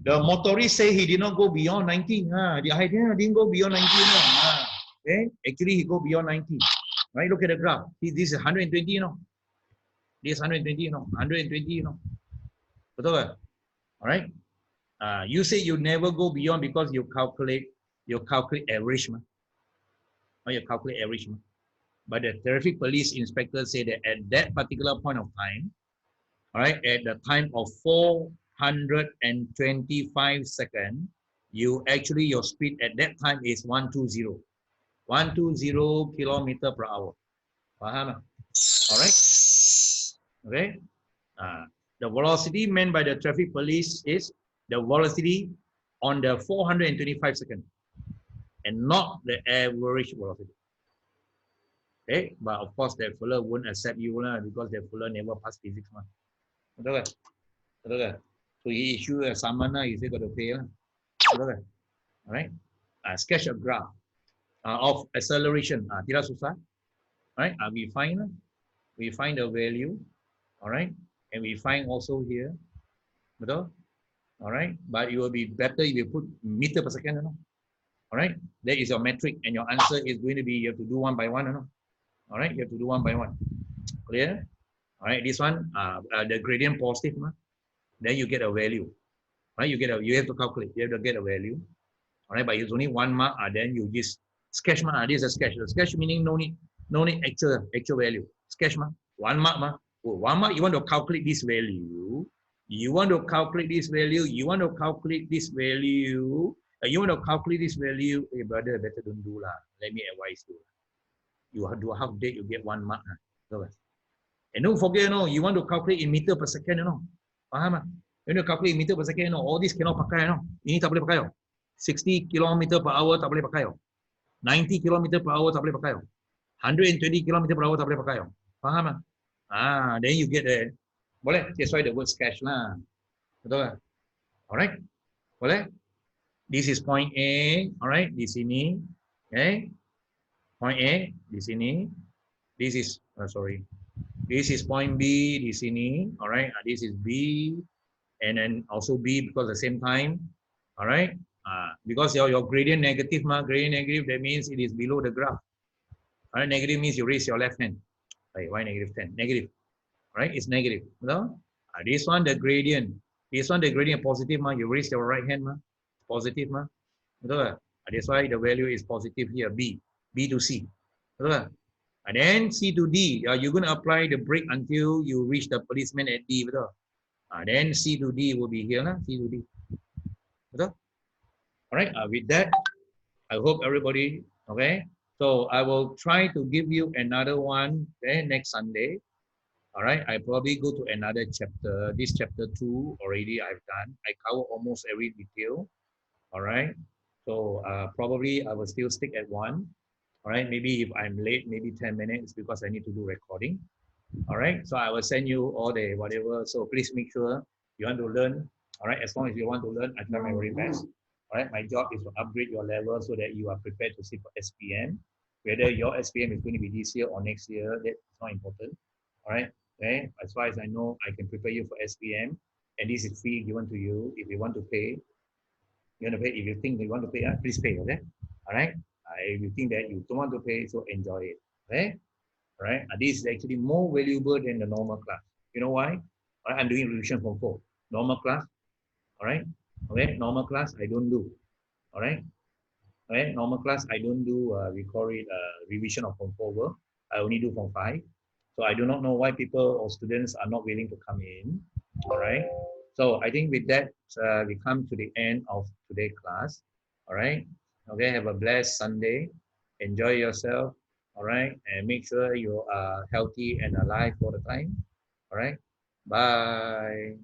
The motorist say he did not go beyond 90. The idea didn't go beyond 90. No. Okay. Actually, he go beyond 90. Right? Look at the graph. This is 120, you know. This 120, you know. 120, you know. Betul ke? All right. You say you never go beyond because you calculate average, ma. Or you calculate average, ma. But the traffic police inspector say that at that particular point of time, all right, at the time of 425 seconds, your speed at that time is 120 kilometer per hour. Faham? All right. Okay. The velocity meant by the traffic police is the velocity on the 425 seconds and not the average velocity. Okay, but of course that fellow won't accept you lah because that fellow never passed physics ma. Betul ke? Betul ke? So he issue a summon lah, he say got to pay lah. Betul ke? Alright. Sketch a graph of acceleration. Tidak susah. Alright. We find the value. Alright. And we find also here. Betul? Alright. But it will be better if you put meter per second. You know? Alright. That is your metric and your answer is going to be, you have to do one by one. You know? All right, you have to do one by one. Clear? All right, this one, the gradient positive, then you get a value. Right, you have to calculate. You have to get a value. All right, but it's only 1 mark. Then you just sketch. This is a sketch. The sketch meaning no need actual value. Sketch 1 mark. 1 mark. You want to calculate this value. You want to calculate this value. You want to calculate this value. Hey, brother, better don't do lah. Let me advise you. You do a half day, you get 1 mark. And don't forget, you know, you want to calculate in meter per second, you know. Faham? You want to calculate in meter per second, you know, all this cannot pakai, you know. Ini tak boleh pakai, you. 60 km per hour tak boleh pakai, you. 90 km per hour tak boleh pakai, you. 120 km per hour tak boleh pakai, you. Faham? Then you get the, boleh? That's why the word sketch lah. Betul? Alright? Boleh? This is point A, alright, di sini. Okay? Point A di sini. This is This is point B di sini. All right. This is B, and then also B because at the same time. All right. Because your gradient negative, gradient negative. That means it is below the graph. All right. Negative means you raise your left hand. Right, why negative 10? Negative. All right. It's negative. No. This one the gradient. This one the gradient positive. You raise your right hand. Positive. That's why the value is positive here. B to C. And then C to D, you're going to apply the brake until you reach the policeman at D. Then C to D will be here. C to D. All right. With that, I hope everybody, okay. So I will try to give you another one next Sunday. All right, I probably go to another chapter. This chapter 2 already I've done. I cover almost every detail. All right. So probably I will still stick at one. All right. Maybe if I'm late, maybe 10 minutes because I need to do recording. All right. So I will send you all the whatever. So please make sure you want to learn. All right. As long as you want to learn, I try my very best. All right. My job is to upgrade your level so that you are prepared to sit for SPM. Whether your SPM is going to be this year or next year, that's not important. All right. Okay. As far as I know, I can prepare you for SPM, and this is free given to you. If you want to pay, you want to pay. If you think you want to pay, please pay. Okay. All right. If you think that you don't want to pay, so enjoy it. Okay. All right. This is actually more valuable than the normal class. You know why? All right. I'm doing revision from 4. Normal class. All right. Okay. Normal class I don't do. All right. Okay. Normal class I don't do. We call it revision of form 4 work. I only do form 5. So I do not know why people or students are not willing to come in. All right. So I think with that, we come to the end of today's class. All right. Okay. Have a blessed Sunday. Enjoy yourself. All right. And make sure you are healthy and alive all the time. All right. Bye.